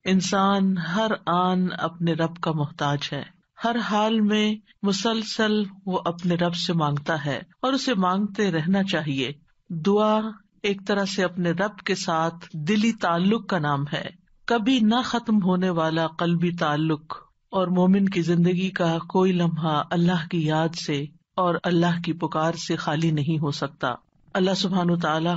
انسان ہر آن اپنے رب کا محتاج ہے، ہر حال میں مسلسل وہ اپنے رب سے مانگتا ہے اور اسے مانگتے رہنا چاہیے۔ دعا ایک طرح سے اپنے رب کے ساتھ دلی تعلق کا نام ہے، کبھی نہ ختم ہونے والا قلبی تعلق، اور مومن کی زندگی کا کوئی لمحہ اللہ کی یاد سے اور اللہ کی پکار سے خالی نہیں ہو سکتا۔ اللہ سبحانہ وتعالی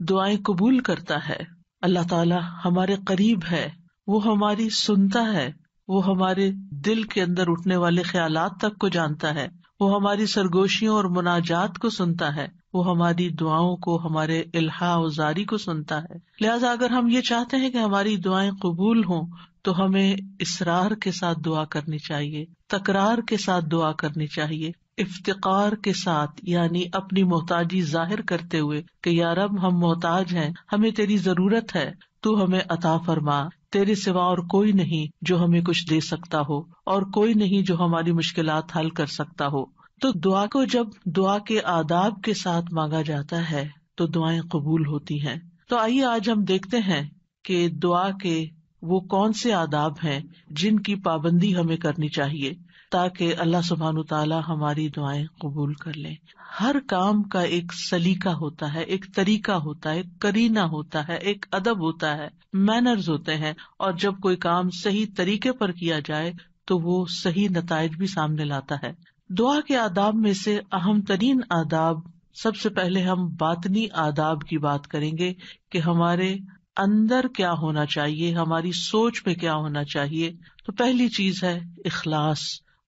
دعائیں قبول کرتا ہے، اللہ تعالی ہمارے قریب ہے، وہ ہماری سنتا ہے، وہ ہمارے دل کے اندر اٹھنے والے خیالات تک کو جانتا ہے، وہ ہماری سرگوشیوں اور مناجات کو سنتا ہے، وہ ہماری دعاؤں کو، ہمارے الحاح و زاری کو سنتا ہے۔ لہٰذا اگر ہم یہ چاہتے ہیں کہ ہماری دعائیں قبول ہوں تو ہمیں اصرار کے ساتھ دعا کرنی چاہیے، تکرار کے ساتھ دعا کرنی چاہیے، افتقار کے ساتھ، یعنی اپنی محتاجی ظاہر کرتے ہوئے کہ یا رب ہم محتاج ہیں، ہمیں تیری ضرورت ہے، تو ہمیں عطا فرما، تیرے سوا اور کوئی نہیں جو ہمیں کچھ دے سکتا ہو، اور کوئی نہیں جو ہماری مشکلات حل کر سکتا ہو۔ تو دعا کو جب دعا کے آداب کے ساتھ مانگا جاتا ہے تو دعائیں قبول ہوتی ہیں۔ تو آئیے آج ہم دیکھتے ہیں کہ دعا کے وہ کون سے آداب ہیں جن کی پابندی ہمیں کرنی چاہیے تاکہ اللہ سبحانہ تعالیٰ ہماری دعائیں قبول کر لیں۔ ہر کام کا ایک سلیقہ ہوتا ہے، ایک طریقہ ہوتا ہے، ایک قرینہ ہوتا ہے، ایک ادب ہوتا ہے، مینرز ہوتے ہیں، اور جب کوئی کام صحیح طریقے پر کیا جائے تو وہ صحیح نتائج بھی سامنے لاتا ہے۔ دعا کے آداب میں سے اہم ترین آداب، سب سے پہلے ہم باطنی آداب کی بات کریں گے کہ ہمارے اندر کیا ہونا چاہیے، ہماری سوچ میں کیا ہونا چاہیے۔ تو پہلی چیز ہے اخلاص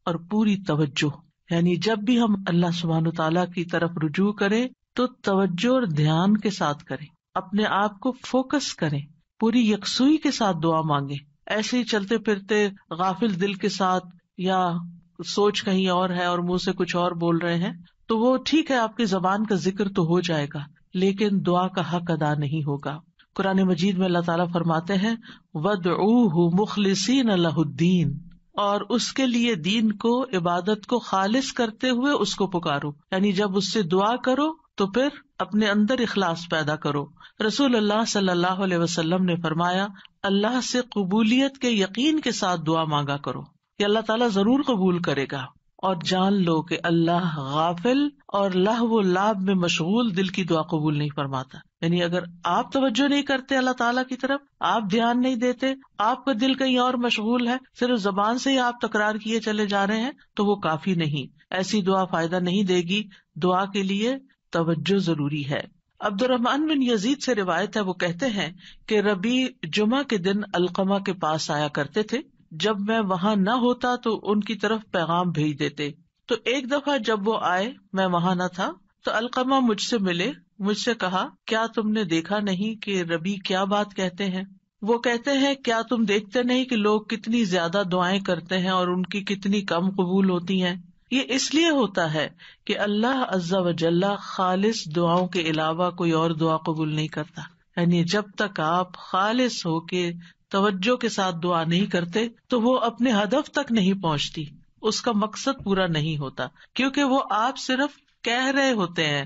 اور پوری توجہ، یعنی جب بھی ہم اللہ سبحانہ تعالیٰ کی طرف رجوع کریں تو توجہ اور دھیان کے ساتھ کریں، اپنے آپ کو فوکس کریں، پوری یکسوئی کے ساتھ دعا مانگیں۔ ایسے ہی چلتے پھرتے غافل دل کے ساتھ یا سوچ کہیں اور ہے اور منہ سے کچھ اور بول رہے ہیں تو وہ ٹھیک ہے، آپ کی زبان کا ذکر تو ہو جائے گا لیکن دعا کا حق ادا نہیں ہوگا۔ قرآن مجید میں اللہ تعالیٰ فرماتے ہیں وَادْعُوهُ مُخْلِصِينَ لَهُ الدِّينَ، اور اس کے لیے دین کو، عبادت کو خالص کرتے ہوئے اس کو پکارو، یعنی جب اس سے دعا کرو تو پھر اپنے اندر اخلاص پیدا کرو۔ رسول اللہ صلی اللہ علیہ وسلم نے فرمایا اللہ سے قبولیت کے یقین کے ساتھ دعا مانگا کرو کہ اللہ تعالیٰ ضرور قبول کرے گا، اور جان لو کہ اللہ غافل اور لہو و لعب میں مشغول دل کی دعا قبول نہیں فرماتا۔ یعنی اگر آپ توجہ نہیں کرتے اللہ تعالیٰ کی طرف، آپ دھیان نہیں دیتے، آپ کا دل کہیں اور مشغول ہے، صرف زبان سے ہی آپ تکرار کیے چلے جا رہے ہیں تو وہ کافی نہیں، ایسی دعا فائدہ نہیں دے گی۔ دعا کے لیے توجہ ضروری ہے۔ عبد الرحمن بن یزید سے روایت ہے، وہ کہتے ہیں کہ ربیع جمعہ کے دن علقمہ کے پاس آیا کرتے تھے، جب میں وہاں نہ ہوتا تو ان کی طرف پیغام بھیج دیتے۔ تو ایک دفعہ جب وہ آئے، میں وہاں نہ تھا، تو علقمہ مجھ سے ملے، مجھ سے کہا کیا تم نے دیکھا نہیں کہ ربیع کیا بات کہتے ہیں؟ وہ کہتے ہیں کیا تم دیکھتے نہیں کہ لوگ کتنی زیادہ دعائیں کرتے ہیں اور ان کی کتنی کم قبول ہوتی ہیں؟ یہ اس لیے ہوتا ہے کہ اللہ عز و جل خالص دعاؤں کے علاوہ کوئی اور دعا قبول نہیں کرتا۔ یعنی جب تک آپ خالص ہو کے توجہ کے ساتھ دعا نہیں کرتے تو وہ اپنے ہدف تک نہیں پہنچتی، اس کا مقصد پورا نہیں ہوتا، کیونکہ وہ آپ صرف کہہ رہے ہوتے ہیں،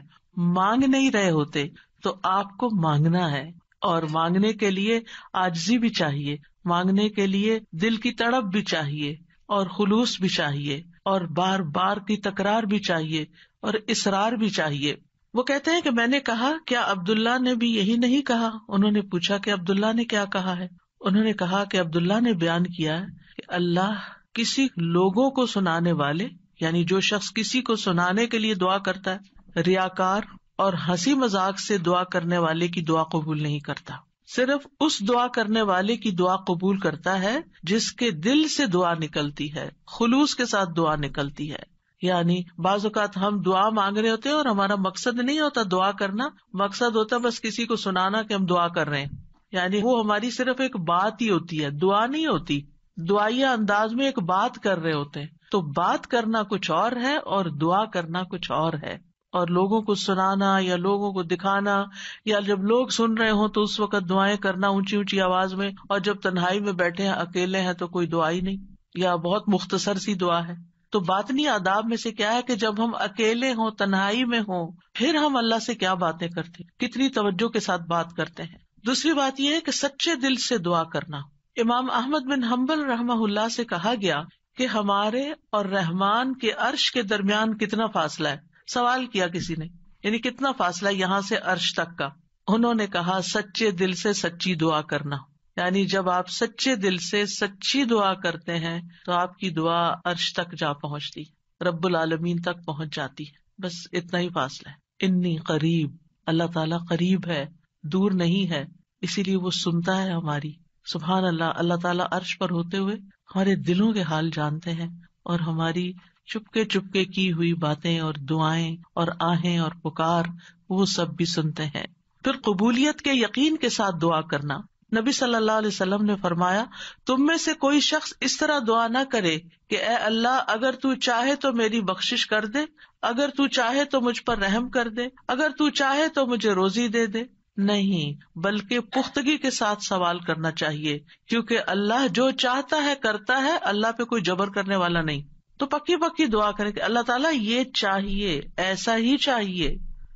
مانگ نہیں رہے ہوتے۔ تو آپ کو مانگنا ہے، اور مانگنے کے لیے عاجزی بھی چاہیے، مانگنے کے لیے دل کی تڑپ بھی چاہیے، اور خلوص بھی چاہیے، اور بار بار کی تکرار بھی چاہیے، اور اصرار بھی چاہیے۔ وہ کہتے ہیں کہ میں نے کہا کیا عبداللہ نے بھی یہی نہیں کہا؟ انہوں نے پوچھا کہ عبداللہ نے کیا کہا ہے؟ انہوں نے کہا کہ عبداللہ نے بیان کیا کہ اللہ کسی لوگوں کو سنانے والے، یعنی جو شخص کسی کو سنانے کے لیے دعا کرتا ہے، ریاکار اور ہنسی مذاق سے دعا کرنے والے کی دعا قبول نہیں کرتا، صرف اس دعا کرنے والے کی دعا قبول کرتا ہے جس کے دل سے دعا نکلتی ہے، خلوص کے ساتھ دعا نکلتی ہے۔ یعنی بعض اوقات ہم دعا مانگ رہے ہوتے ہیں اور ہمارا مقصد نہیں ہوتا دعا کرنا، مقصد ہوتا بس کسی کو سنانا کہ ہم دعا کر رہے ہیں، یعنی وہ ہماری صرف ایک بات ہی ہوتی ہے، دعا نہیں ہوتی، دعائیہ انداز میں ایک بات کر رہے ہوتے ہیں۔ تو بات کرنا کچھ اور ہے اور دعا کرنا کچھ اور ہے، اور لوگوں کو سنانا یا لوگوں کو دکھانا، یا جب لوگ سن رہے ہوں تو اس وقت دعائیں کرنا اونچی اونچی آواز میں، اور جب تنہائی میں بیٹھے ہیں، اکیلے ہیں تو کوئی دعا ہی نہیں، یا بہت مختصر سی دعا ہے۔ تو باطنی آداب میں سے کیا ہے کہ جب ہم اکیلے ہوں، تنہائی میں ہوں، پھر ہم اللہ سے کیا باتیں کرتے ہیں، کتنی توجہ کے ساتھ بات کرتے ہیں۔ دوسری بات یہ ہے کہ سچے دل سے دعا کرنا، امام احمد بن حنبل رحمہ اللہ سے کہا گیا کہ ہمارے اور رحمان کے عرش کے درمیان کتنا فاصلہ ہے. سوال کیا کسی نے، یعنی کتنا فاصلہ یہاں سے عرش تک کا. انہوں نے کہا سچے دل سے سچی دعا کرنا، یعنی جب آپ سچے دل سے سچی دعا کرتے ہیں تو آپ کی دعا عرش تک جا پہنچتی، رب العالمین تک پہنچ جاتی ہے. بس اتنا ہی فاصلہ ہے. انی قریب، اللہ تعالیٰ قریب ہے، دور نہیں ہے، اسی لیے وہ سنتا ہے ہماری. سبحان اللہ، اللہ تعالیٰ عرش پر ہوتے ہوئے ہمارے دلوں کے حال جانتے ہیں اور ہماری چپکے چپکے کی ہوئی باتیں اور دعائیں اور آہیں اور پکار وہ سب بھی سنتے ہیں. پھر قبولیت کے یقین کے ساتھ دعا کرنا. نبی صلی اللہ علیہ وسلم نے فرمایا، تم میں سے کوئی شخص اس طرح دعا نہ کرے کہ اے اللہ اگر تو چاہے تو میری بخشش کر دے، اگر تو چاہے تو مجھ پر رحم کر دے، اگر تو چاہے تو مجھے روزی دے دے. نہیں، بلکہ پختگی کے ساتھ سوال کرنا چاہیے، کیونکہ اللہ جو چاہتا ہے کرتا ہے، اللہ پہ کوئی جبر کرنے والا نہیں. تو پکی پکی دعا کریں کہ اللہ تعالیٰ یہ چاہیے، ایسا ہی چاہیے،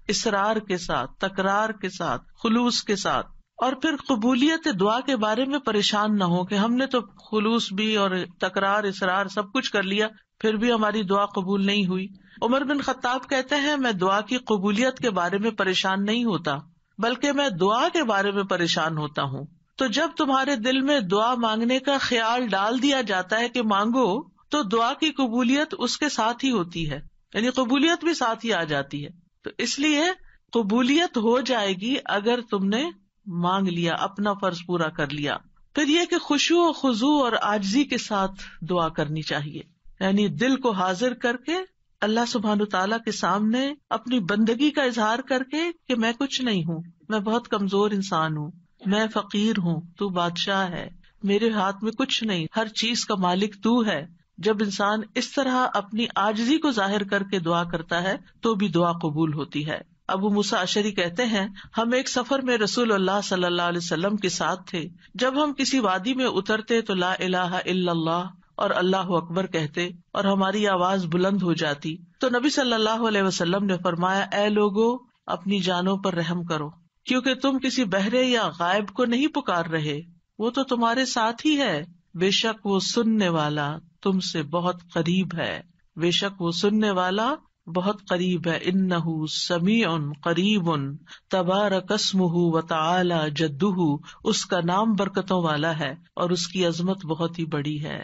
اصرار کے ساتھ، تکرار کے ساتھ، خلوص کے ساتھ. اور پھر قبولیت دعا کے بارے میں پریشان نہ ہو کہ ہم نے تو خلوص بھی اور تکرار اصرار سب کچھ کر لیا پھر بھی ہماری دعا قبول نہیں ہوئی. عمر بن خطاب کہتے ہیں، میں دعا کی قبولیت کے بارے میں پریشان نہیں ہوتا بلکہ میں دعا کے بارے میں پریشان ہوتا ہوں. تو جب تمہارے دل میں دعا مانگنے کا خیال ڈال دیا جاتا ہے کہ مانگو، تو دعا کی قبولیت اس کے ساتھ ہی ہوتی ہے، یعنی قبولیت بھی ساتھ ہی آ جاتی ہے. تو اس لیے قبولیت ہو جائے گی اگر تم نے مانگ لیا، اپنا فرض پورا کر لیا. پھر یہ کہ خشوع و خضوع اور عاجزی کے ساتھ دعا کرنی چاہیے، یعنی دل کو حاضر کر کے اللہ سبحانہ تعالیٰ کے سامنے اپنی بندگی کا اظہار کر کے کہ میں کچھ نہیں ہوں، میں بہت کمزور انسان ہوں، میں فقیر ہوں، تو بادشاہ ہے، میرے ہاتھ میں کچھ نہیں، ہر چیز کا مالک تو ہے. جب انسان اس طرح اپنی عاجزی کو ظاہر کر کے دعا کرتا ہے تو بھی دعا قبول ہوتی ہے. ابو موسیٰ اشعری کہتے ہیں، ہم ایک سفر میں رسول اللہ صلی اللہ علیہ وسلم کے ساتھ تھے. جب ہم کسی وادی میں اترتے تو لا الہ الا اللہ اور اللہ اکبر کہتے اور ہماری آواز بلند ہو جاتی تو نبی صلی اللہ علیہ وسلم نے فرمایا، اے لوگو اپنی جانوں پر رحم کرو، کیونکہ تم کسی بہرے یا غائب کو نہیں پکار رہے، وہ تو تمہارے ساتھ ہی ہے. بے شک وہ سننے والا تم سے بہت قریب ہے، بے شک وہ سننے والا بہت قریب ہے. انہ سمیع قریب تبارک اسمہ وتعالی جدہ، اس کا نام برکتوں والا ہے اور اس کی عظمت بہت ہی بڑی ہے.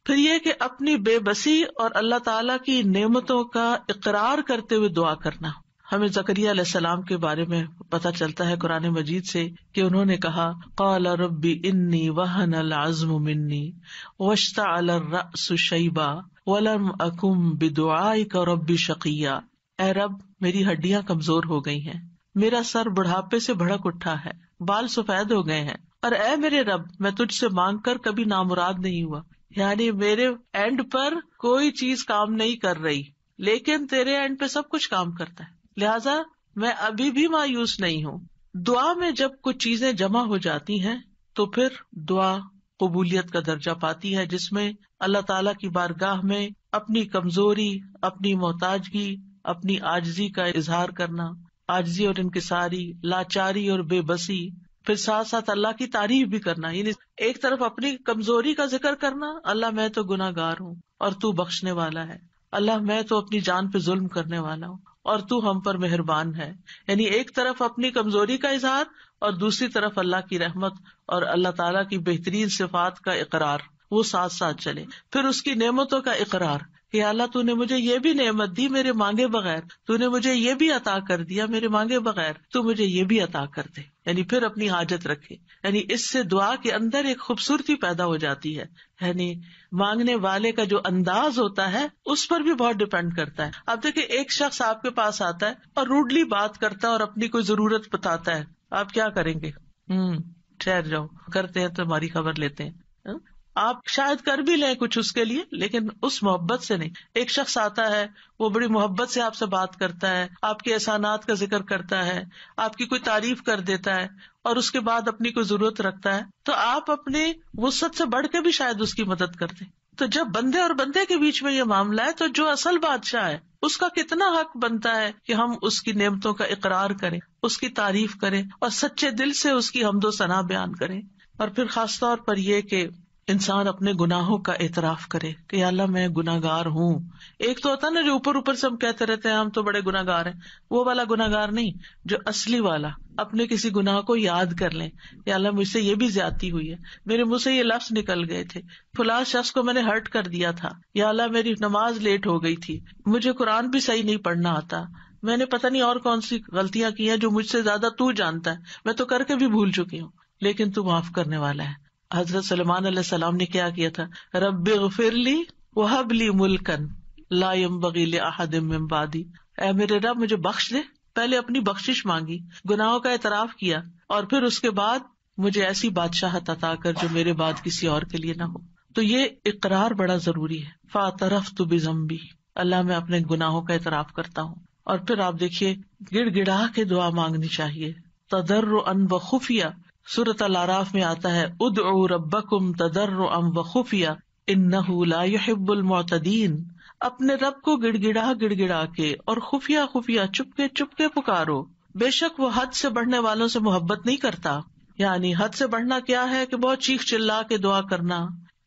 پھر یہ کہ اپنی بے بسی اور اللہ تعالیٰ کی نعمتوں کا اقرار کرتے ہوئے دعا کرنا. ہمیں زکریا علیہ السلام کے بارے میں پتہ چلتا ہے قرآن مجید سے کہ انہوں نے کہا، قال ربی انی وہن العظم منی واشتعل الرأس شیبا ولم اکن بدعائک رب شقیا. اے رب میری ہڈیاں کمزور ہو گئی ہیں، میرا سر بڑھاپے سے بھڑک اٹھا ہے، بال سفید ہو گئے ہیں، اور اے میرے رب میں تجھ سے مانگ کر کبھی نامراد نہیں ہوا. یعنی میرے اینڈ پر کوئی چیز کام نہیں کر رہی، لیکن تیرے اینڈ پہ سب کچھ کام کرتا ہے، لہذا میں ابھی بھی مایوس نہیں ہوں. دعا میں جب کچھ چیزیں جمع ہو جاتی ہیں تو پھر دعا قبولیت کا درجہ پاتی ہے، جس میں اللہ تعالیٰ کی بارگاہ میں اپنی کمزوری، اپنی محتاجگی، اپنی عاجزی کا اظہار کرنا، عاجزی اور انکساری، لاچاری اور بے بسی، پھر ساتھ ساتھ اللہ کی تعریف بھی کرنا. یعنی ایک طرف اپنی کمزوری کا ذکر کرنا، اللہ میں تو گناہ گار ہوں اور تو بخشنے والا ہے، اللہ میں تو اپنی جان پہ ظلم کرنے والا ہوں اور تو ہم پر مہربان ہے. یعنی ایک طرف اپنی کمزوری کا اظہار اور دوسری طرف اللہ کی رحمت اور اللہ تعالیٰ کی بہترین صفات کا اقرار، وہ ساتھ ساتھ چلے. پھر اس کی نعمتوں کا اقرار کہ اللہ تو نے مجھے یہ بھی نعمت دی میرے مانگے بغیر، تو نے مجھے یہ بھی عطا کر دیا میرے مانگے بغیر، تو مجھے یہ بھی عطا کر دے. یعنی پھر اپنی حاجت رکھے. یعنی اس سے دعا کے اندر ایک خوبصورتی پیدا ہو جاتی ہے. یعنی مانگنے والے کا جو انداز ہوتا ہے اس پر بھی بہت ڈپینڈ کرتا ہے. آپ دیکھیں ایک شخص آپ کے پاس آتا ہے اور روڈلی بات کرتا ہے اور اپنی کوئی ضرورت بتاتا ہے، آپ کیا کریں گے؟ ٹھہر جاؤ، کرتے ہیں تو ہماری خبر لیتے ہیں. آپ شاید کر بھی لیں کچھ اس کے لیے، لیکن اس محبت سے نہیں. ایک شخص آتا ہے، وہ بڑی محبت سے آپ سے بات کرتا ہے، آپ کے احسانات کا ذکر کرتا ہے، آپ کی کوئی تعریف کر دیتا ہے اور اس کے بعد اپنی کوئی ضرورت رکھتا ہے، تو آپ اپنی وسعت سے بڑھ کے بھی شاید اس کی مدد کرتے. تو جب بندے اور بندے کے بیچ میں یہ معاملہ ہے تو جو اصل بادشاہ ہے اس کا کتنا حق بنتا ہے کہ ہم اس کی نعمتوں کا اقرار کریں، اس کی تعریف کریں اور سچے دل سے اس کی حمد و ثنا بیان کریں. اور پھر خاص طور پر یہ کہ انسان اپنے گناہوں کا اعتراف کرے کہ یا اللہ میں گناہگار ہوں. ایک تو ہوتا ہے نا جو اوپر اوپر سے ہم کہتے رہتے ہیں ہم تو بڑے گناہگار ہیں، وہ والا گناہگار نہیں، جو اصلی والا اپنے کسی گناہ کو یاد کر لیں، یا اللہ مجھ سے یہ بھی زیادتی ہوئی ہے، میرے منہ سے یہ لفظ نکل گئے تھے، فلاں شخص کو میں نے ہرٹ کر دیا تھا، یا اللہ میری نماز لیٹ ہو گئی تھی، مجھے قرآن بھی صحیح نہیں پڑھنا آتا، میں نے پتہ نہیں اور کون سی غلطیاں کی ہیں جو مجھ سے زیادہ تو جانتا ہے، میں تو کر کے بھی بھول چکی ہوں، لیکن تو معاف کرنے والا ہے. حضرت سلیمان علیہ السلام نے کیا کیا تھا؟ رب اغفر لی وہب لی ملکن لا ينبغی لأحد من بعدی، اے میرے رب مجھے بخش دے. پہلے اپنی بخشش مانگی، گناہوں کا اعتراف کیا، اور پھر اس کے بعد مجھے ایسی بادشاہت عطا کر جو میرے بعد کسی اور کے لیے نہ ہو. تو یہ اقرار بڑا ضروری ہے. فاعترفت بذنبی، اللہ میں اپنے گناہوں کا اعتراف کرتا ہوں. اور پھر آپ دیکھیے گڑ گڑا کے دعا مانگنی چاہیے، تضرعا وخفیہ. سورۃ الاعراف میں آتا ہے ادعوا ربکم تضرعا وخفیہ انہ لا يحب المعتدین. اپنے رب کو گڑ گڑا کے اور خفیہ خفیہ چپ کے پکارو، بے شک وہ حد سے بڑھنے والوں سے محبت نہیں کرتا. یعنی حد سے بڑھنا کیا ہے کہ بہت چیخ چلا کے دعا کرنا،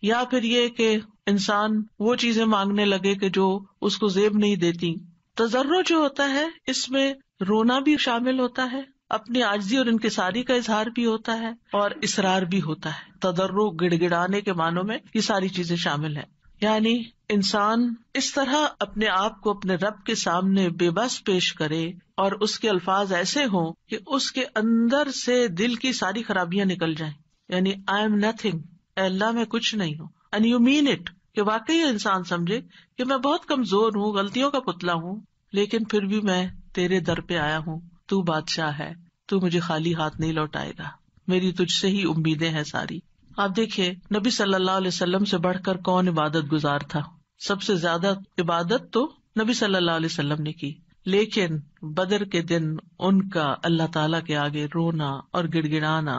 یا پھر یہ کہ انسان وہ چیزیں مانگنے لگے کہ جو اس کو زیب نہیں دیتی. تضرع جو ہوتا ہے اس میں رونا بھی شامل ہوتا ہے، اپنی عاجزی اور انکساری کا اظہار بھی ہوتا ہے، اور اصرار بھی ہوتا ہے. تضرع گڑ گڑانے کے معنوں میں یہ ساری چیزیں شامل ہیں. یعنی انسان اس طرح اپنے آپ کو اپنے رب کے سامنے بے بس پیش کرے اور اس کے الفاظ ایسے ہوں کہ اس کے اندر سے دل کی ساری خرابیاں نکل جائیں. یعنی آئی ایم نتھنگ، اے اللہ میں کچھ نہیں ہوں. اینڈ یو مین اٹ، کہ واقعی انسان سمجھے کہ میں بہت کمزور ہوں، غلطیوں کا پتلا ہوں، لیکن پھر بھی میں تیرے در پہ آیا ہوں. تو بادشاہ ہے، تو مجھے خالی ہاتھ نہیں لوٹائے گا، میری تجھ سے ہی امیدیں ہیں ساری. آپ دیکھیے نبی صلی اللہ علیہ وسلم سے بڑھ کر کون عبادت گزار تھا؟ سب سے زیادہ عبادت تو نبی صلی اللہ علیہ وسلم نے کی، لیکن بدر کے دن ان کا اللہ تعالیٰ کے آگے رونا اور گڑ گڑانا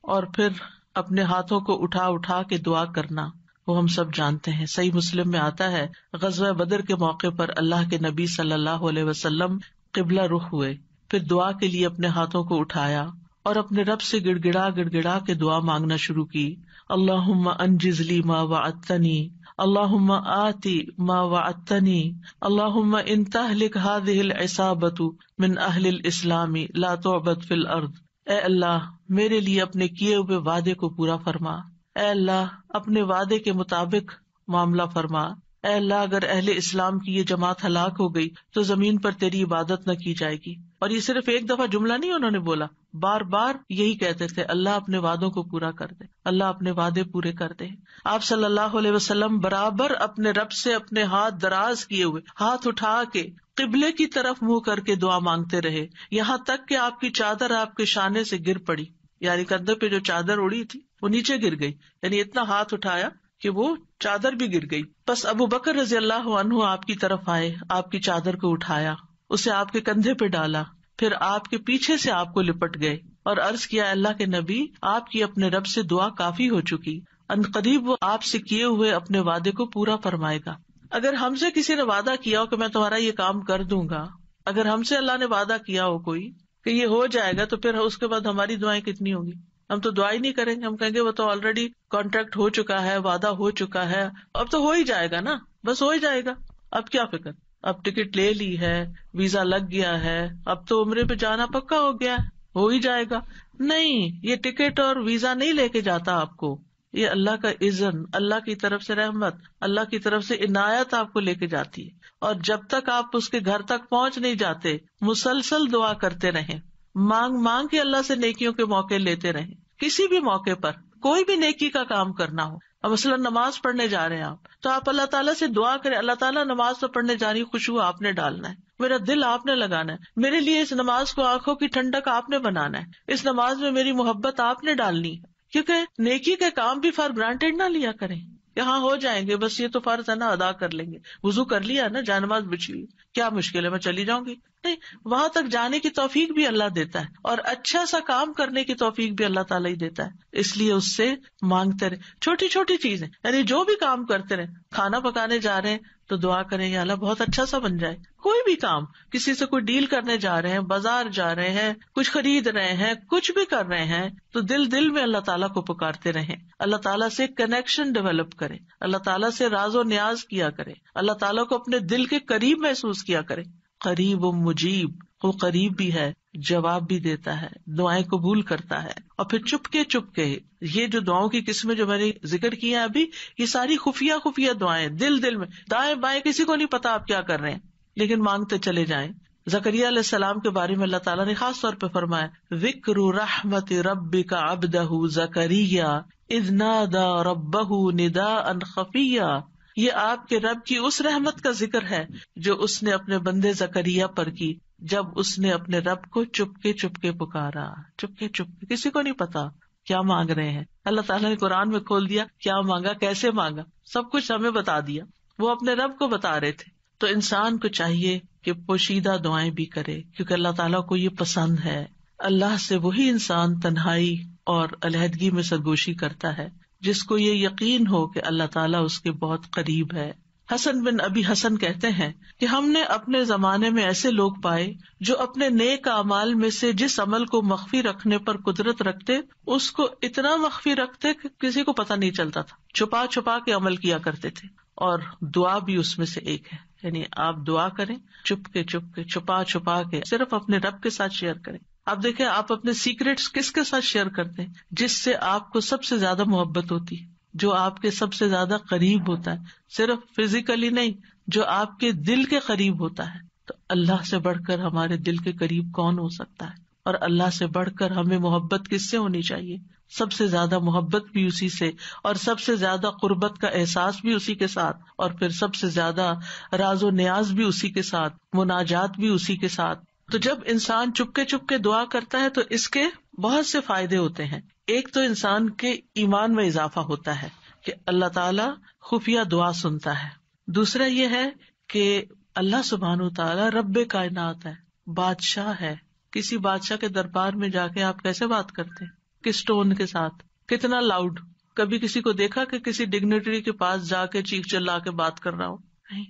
اور پھر اپنے ہاتھوں کو اٹھا اٹھا کے دعا کرنا وہ ہم سب جانتے ہیں. صحیح مسلم میں آتا ہے غزوہ بدر کے موقع پر اللہ کے نبی صلی اللہ علیہ وسلم قبلہ رخ ہوئے، پھر دعا کے لیے اپنے ہاتھوں کو اٹھایا اور اپنے رب سے گڑ گڑا کے دعا مانگنا شروع کی. اللہم انجز لی ما وعدتنی، اللہم آتی ما وعدتنی، اللہم ان تہلک ہذہ العصابۃ من اہل الاسلام لا تعبد فی الارض. اے اللہ میرے لیے اپنے کیے ہوئے وعدے کو پورا فرما، اے اللہ اپنے وعدے کے مطابق معاملہ فرما. اے اللہ اگر اہل اسلام کی یہ جماعت ہلاک ہو گئی تو زمین پر تیری عبادت نہ کی جائے گی. اور یہ صرف ایک دفعہ جملہ نہیں انہوں نے بولا، بار بار یہی کہتے تھے اللہ اپنے وعدوں کو پورا کر دے، اللہ اپنے وعدے پورے کر دے. آپ صلی اللہ علیہ وسلم برابر اپنے رب سے اپنے ہاتھ دراز کیے ہوئے، ہاتھ اٹھا کے قبلے کی طرف منہ کر کے دعا مانگتے رہے، یہاں تک کہ آپ کی چادر آپ کے شانے سے گر پڑی. یعنی کندھے پہ جو چادر اڑی تھی وہ نیچے گر گئی، یعنی اتنا ہاتھ اٹھایا کہ وہ چادر بھی گر گئی. بس ابو بکر رضی اللہ عنہ آپ کی طرف آئے، آپ کی چادر کو اٹھایا، اسے آپ کے کندھے پہ ڈالا، پھر آپ کے پیچھے سے آپ کو لپٹ گئے اور عرض کیا اللہ کے نبی آپ کی اپنے رب سے دعا کافی ہو چکی، ان قریب وہ آپ سے کیے ہوئے اپنے وعدے کو پورا فرمائے گا. اگر ہم سے کسی نے وعدہ کیا ہو کہ میں تمہارا یہ کام کر دوں گا، اگر ہم سے اللہ نے وعدہ کیا ہو کوئی کہ یہ ہو جائے گا، تو پھر اس کے بعد ہماری دعائیں کتنی ہوگی؟ ہم تو دعا ہی نہیں کریں گے، ہم کہیں گے وہ تو آلریڈی کانٹریکٹ ہو چکا ہے، وعدہ ہو چکا ہے، اب تو ہو ہی جائے گا نا، بس ہو ہی جائے گا، اب کیا فکر، اب ٹکٹ لے لی ہے، ویزا لگ گیا ہے، اب تو عمرے پہ جانا پکا ہو گیا ہے، ہو ہی جائے گا. نہیں، یہ ٹکٹ اور ویزا نہیں لے کے جاتا آپ کو، یہ اللہ کا اذن، اللہ کی طرف سے رحمت، اللہ کی طرف سے عنایت آپ کو لے کے جاتی ہے. اور جب تک آپ اس کے گھر تک پہنچ نہیں جاتے مسلسل دعا کرتے رہیں، مانگ مانگ کے اللہ سے نیکیوں کے موقع لیتے رہیں. کسی بھی موقع پر کوئی بھی نیکی کا کام کرنا ہو، اب مثلا نماز پڑھنے جا رہے ہیں آپ، تو آپ اللہ تعالیٰ سے دعا کریں، اللہ تعالیٰ نماز تو پڑھنے جانی، خوشبو آپ نے ڈالنا ہے، میرا دل آپ نے لگانا ہے، میرے لیے اس نماز کو آنکھوں کی ٹھنڈک آپ نے بنانا ہے، اس نماز میں میری محبت آپ نے ڈالنی ہے. کیونکہ نیکی کے کام بھی فار گرانٹیڈ نہ لیا کریں کہ ہاں ہو جائیں گے، بس یہ تو فرض ہے نا، ادا کر لیں گے. وضو کر لیا نا، جائے نماز بچھی ہوئی، کیا مشکل ہے، میں چلی جاؤں گی. نہیں، وہاں تک جانے کی توفیق بھی اللہ دیتا ہے، اور اچھا سا کام کرنے کی توفیق بھی اللہ تعالیٰ ہی دیتا ہے. اس لیے اس سے مانگتے رہے، چھوٹی چھوٹی چیزیں، یعنی جو بھی کام کرتے رہے. کھانا پکانے جا رہے ہیں تو دعا کریں یا اللہ بہت اچھا سا بن جائے. کوئی بھی کام، کسی سے کوئی ڈیل کرنے جا رہے ہیں، بازار جا رہے ہیں، کچھ خرید رہے ہیں، کچھ بھی کر رہے ہیں، تو دل میں اللہ تعالیٰ کو پکارتے رہیں. اللہ تعالیٰ سے کنیکشن ڈیولپ کریں، اللہ تعالیٰ سے راز و نیاز کیا کریں، اللہ تعالیٰ کو اپنے دل کے قریب محسوس کیا کریں. قریب و مجیب، وہ قریب بھی ہے، جواب بھی دیتا ہے، دعائیں قبول کرتا ہے. اور پھر چپ کے یہ جو دعاؤں کی قسمیں جو میں نے ذکر کی ہیں ابھی، یہ ساری خفیہ دعائیں، دل میں، دائیں بائیں کسی کو نہیں پتا آپ کیا کر رہے ہیں، لیکن مانگتے چلے جائیں. زکریا علیہ السلام کے بارے میں اللہ تعالیٰ نے خاص طور پہ فرمایا، ذکر رحمت ربک عبدہ زکریا اذ نادى ربہ نداء خفیا. یہ آپ کے رب کی اس رحمت کا ذکر ہے جو اس نے اپنے بندے زکریا پر کی جب اس نے اپنے رب کو چپ کے پکارا. چپ کے کسی کو نہیں پتا کیا مانگ رہے ہیں. اللہ تعالیٰ نے قرآن میں کھول دیا کیا مانگا، کیسے مانگا، سب کچھ ہمیں بتا دیا. وہ اپنے رب کو بتا رہے تھے. تو انسان کو چاہیے کہ پوشیدہ دعائیں بھی کرے، کیونکہ اللہ تعالیٰ کو یہ پسند ہے. اللہ سے وہی انسان تنہائی اور علیحدگی میں سرگوشی کرتا ہے جس کو یہ یقین ہو کہ اللہ تعالیٰ اس کے بہت قریب ہے. حسن بن ابی حسن کہتے ہیں کہ ہم نے اپنے زمانے میں ایسے لوگ پائے جو اپنے نیک اعمال میں سے جس عمل کو مخفی رکھنے پر قدرت رکھتے اس کو اتنا مخفی رکھتے کہ کسی کو پتہ نہیں چلتا تھا. چھپا کے عمل کیا کرتے تھے، اور دعا بھی اس میں سے ایک ہے. یعنی آپ دعا کریں چپ کے چھپا کے، صرف اپنے رب کے ساتھ شیئر کریں. آپ دیکھیں آپ اپنے سیکریٹس کس کے ساتھ شیئر کرتے ہیں؟ جس سے آپ کو سب سے زیادہ محبت ہوتی ہے، جو آپ کے سب سے زیادہ قریب ہوتا ہے، صرف فزیکلی نہیں، جو آپ کے دل کے قریب ہوتا ہے. تو اللہ سے بڑھ کر ہمارے دل کے قریب کون ہو سکتا ہے؟ اور اللہ سے بڑھ کر ہمیں محبت کس سے ہونی چاہیے؟ سب سے زیادہ محبت بھی اسی سے، اور سب سے زیادہ قربت کا احساس بھی اسی کے ساتھ، اور پھر سب سے زیادہ راز و نیاز بھی اسی کے ساتھ، مناجات بھی اسی کے ساتھ. تو جب انسان چپ کے دعا کرتا ہے تو اس کے بہت سے فائدے ہوتے ہیں. ایک تو انسان کے ایمان میں اضافہ ہوتا ہے کہ اللہ تعالیٰ خفیہ دعا سنتا ہے. دوسرا یہ ہے کہ اللہ سبحانہ وتعالیٰ رب کائنات ہے، بادشاہ ہے. کسی بادشاہ کے دربار میں جا کے آپ کیسے بات کرتے ہیں؟ کس ٹون کے ساتھ، کتنا لاؤڈ؟ کبھی کسی کو دیکھا کہ کسی ڈگنیٹری کے پاس جا کے چیخ چلا کے بات کر رہا ہو؟ نہیں.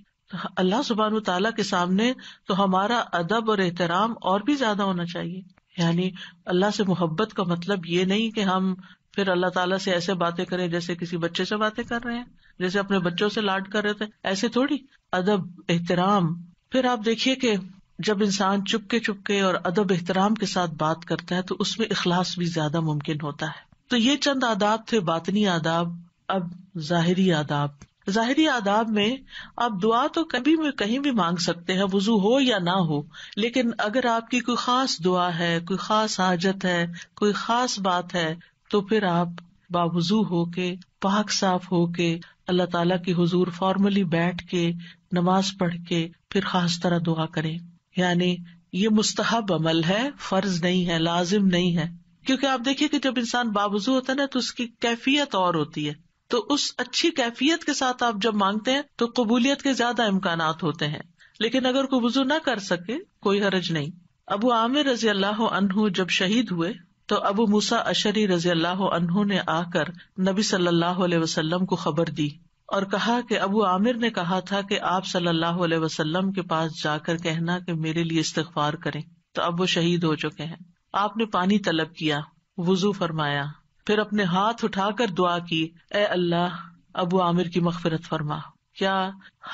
اللہ سبحانہ وتعالیٰ کے سامنے تو ہمارا ادب اور احترام اور بھی زیادہ ہونا چاہیے. یعنی اللہ سے محبت کا مطلب یہ نہیں کہ ہم پھر اللہ تعالیٰ سے ایسے باتیں کریں جیسے کسی بچے سے باتیں کر رہے ہیں، جیسے اپنے بچوں سے لاڈ کر رہے تھے، ایسے تھوڑی. ادب، احترام. پھر آپ دیکھیے کہ جب انسان چپ کے اور ادب احترام کے ساتھ بات کرتا ہے تو اس میں اخلاص بھی زیادہ ممکن ہوتا ہے. تو یہ چند آداب تھے، باطنی آداب. اب ظاہری آداب. ظاہری آداب میں آپ دعا تو کبھی بھی کہیں بھی مانگ سکتے ہیں، وضو ہو یا نہ ہو. لیکن اگر آپ کی کوئی خاص دعا ہے، کوئی خاص حاجت ہے، کوئی خاص بات ہے، تو پھر آپ باوضو ہو کے، پاک صاف ہو کے اللہ تعالیٰ کی حضور فارملی بیٹھ کے نماز پڑھ کے پھر خاص طرح دعا کریں. یعنی یہ مستحب عمل ہے، فرض نہیں ہے، لازم نہیں ہے. کیونکہ آپ دیکھیے کہ جب انسان باوضو ہوتا ہے نا تو اس کی کیفیت اور ہوتی ہے. تو اس اچھی کیفیت کے ساتھ آپ جب مانگتے ہیں تو قبولیت کے زیادہ امکانات ہوتے ہیں. لیکن اگر کوئی وضو نہ کر سکے کوئی حرج نہیں. ابو عامر رضی اللہ عنہ جب شہید ہوئے تو ابو موسیٰ اشعری رضی اللہ عنہ نے آ کر نبی صلی اللہ علیہ وسلم کو خبر دی اور کہا کہ ابو عامر نے کہا تھا کہ آپ صلی اللہ علیہ وسلم کے پاس جا کر کہنا کہ میرے لیے استغفار کریں. تو اب وہ شہید ہو چکے ہیں. آپ نے پانی طلب کیا، وضو فرمایا، پھر اپنے ہاتھ اٹھا کر دعا کی، اے اللہ ابو عامر کی مغفرت فرما. کیا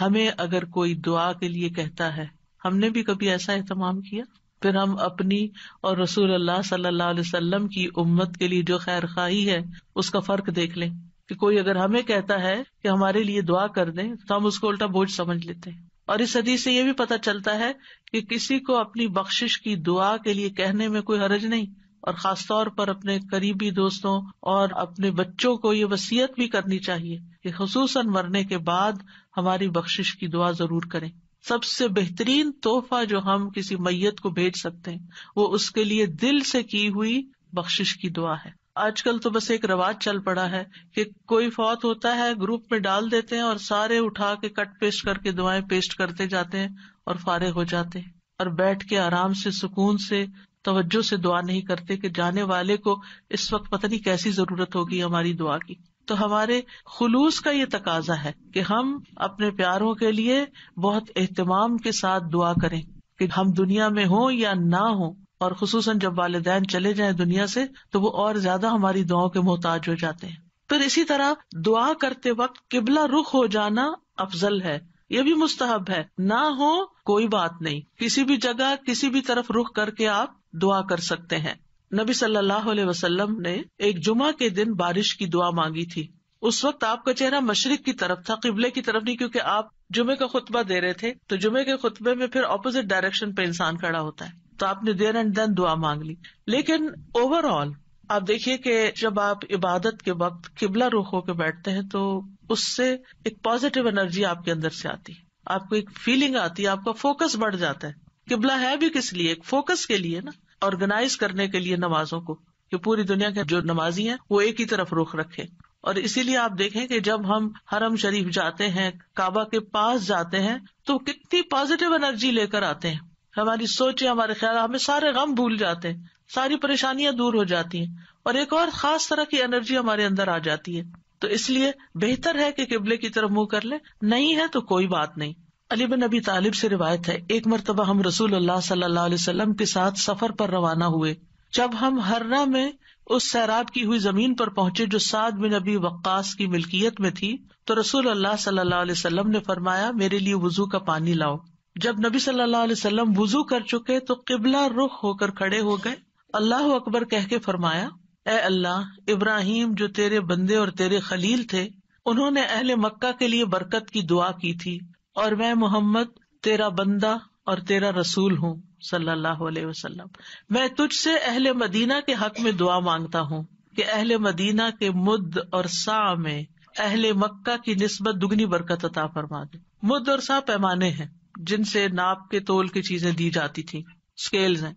ہمیں اگر کوئی دعا کے لیے کہتا ہے، ہم نے بھی کبھی ایسا اہتمام کیا؟ پھر ہم اپنی اور رسول اللہ صلی اللہ علیہ وسلم کی امت کے لیے جو خیر خواہی ہے اس کا فرق دیکھ لیں کہ کوئی اگر ہمیں کہتا ہے کہ ہمارے لیے دعا کر دیں تو ہم اس کو الٹا بوجھ سمجھ لیتے ہیں. اور اس حدیث سے یہ بھی پتہ چلتا ہے کہ کسی کو اپنی بخشش کی دعا کے لیے کہنے میں کوئی حرج نہیں، اور خاص طور پر اپنے قریبی دوستوں اور اپنے بچوں کو یہ وصیت بھی کرنی چاہیے کہ خصوصاً مرنے کے بعد ہماری بخشش کی دعا ضرور کریں. سب سے بہترین تحفہ جو ہم کسی میت کو بھیج سکتے ہیں وہ اس کے لیے دل سے کی ہوئی بخشش کی دعا ہے. آج کل تو بس ایک رواج چل پڑا ہے کہ کوئی فوت ہوتا ہے گروپ میں ڈال دیتے ہیں اور سارے اٹھا کے کٹ پیسٹ کر کے دعائیں پیسٹ کرتے جاتے ہیں اور فارغ ہو جاتے ہیں. اور بیٹھ کے آرام سے سکون سے توجہ سے دعا نہیں کرتے کہ جانے والے کو اس وقت پتہ نہیں کیسی ضرورت ہوگی ہماری دعا کی. تو ہمارے خلوص کا یہ تقاضا ہے کہ ہم اپنے پیاروں کے لیے بہت اہتمام کے ساتھ دعا کریں کہ ہم دنیا میں ہوں یا نہ ہوں، اور خصوصاً جب والدین چلے جائیں دنیا سے تو وہ اور زیادہ ہماری دعاؤں کے محتاج ہو جاتے ہیں. پھر اسی طرح دعا کرتے وقت قبلہ رخ ہو جانا افضل ہے، یہ بھی مستحب ہے. نہ ہو کوئی بات نہیں، کسی بھی جگہ کسی بھی طرف رخ کر کے آپ دعا کر سکتے ہیں. نبی صلی اللہ علیہ وسلم نے ایک جمعہ کے دن بارش کی دعا مانگی تھی. اس وقت آپ کا چہرہ مشرق کی طرف تھا، قبلے کی طرف نہیں، کیونکہ آپ جمعے کا خطبہ دے رہے تھے. تو جمعے کے خطبے میں پھر اپوزٹ ڈائریکشن پہ انسان کھڑا ہوتا ہے، تو آپ نے دیر اینڈ دین دعا مانگ لی. لیکن اوور آل آپ دیکھیے کہ جب آپ عبادت کے وقت قبلہ رخ ہو کے بیٹھتے ہیں تو اس سے ایک پازیٹیو انرجی آپ کے اندر سے آتی ہے، آپ کو ایک فیلنگ آتی ہے، آپ کا فوکس بڑھ جاتا ہے. قبلہ ہے بھی کس لیے؟ ایک فوکس کے لیے نا، آرگنائز کرنے کے لیے نمازوں کو، کہ پوری دنیا کے جو نمازی ہیں وہ ایک ہی طرف رخ رکھے. اور اسی لیے آپ دیکھیں کہ جب ہم حرم شریف جاتے ہیں، کعبہ کے پاس جاتے ہیں، تو کتنی پازیٹیو انرجی لے کر آتے ہیں. ہماری سوچیں، ہمارے خیال، ہمیں سارے غم بھول جاتے ہیں، ساری پریشانیاں دور ہو جاتی ہیں، اور ایک اور خاص طرح کی انرجی ہمارے اندر آ جاتی ہے. تو اس لیے بہتر ہے کہ قبلے کی طرف منہ کر لیں، نہیں ہے تو کوئی بات نہیں. علی بن ابی طالب سے روایت ہے، ایک مرتبہ ہم رسول اللہ صلی اللہ علیہ وسلم کے ساتھ سفر پر روانہ ہوئے. جب ہم ہرہ میں اس سیراب کی ہوئی زمین پر پہنچے جو سعد بن ابی وقاص کی ملکیت میں تھی، تو رسول اللہ صلی اللہ علیہ وسلم نے فرمایا، میرے لیے وضو کا پانی لاؤ. جب نبی صلی اللہ علیہ وسلم وضو کر چکے تو قبلہ رخ ہو کر کھڑے ہو گئے، اللہ اکبر کہہ کے فرمایا، اے اللہ، ابراہیم جو تیرے بندے اور تیرے خلیل تھے، انہوں نے اہل مکہ کے لیے برکت کی دعا کی تھی، اور میں محمد تیرا بندہ اور تیرا رسول ہوں صلی اللہ علیہ وسلم. میں تجھ سے اہل مدینہ کے حق میں دعا مانگتا ہوں کہ اہل مدینہ کے مد اور سا میں اہل مکہ کی نسبت دگنی برکت عطا فرما دے. مد اور سا پیمانے ہیں جن سے ناپ کے تول کی چیزیں دی جاتی تھی، اسکیلز ہیں.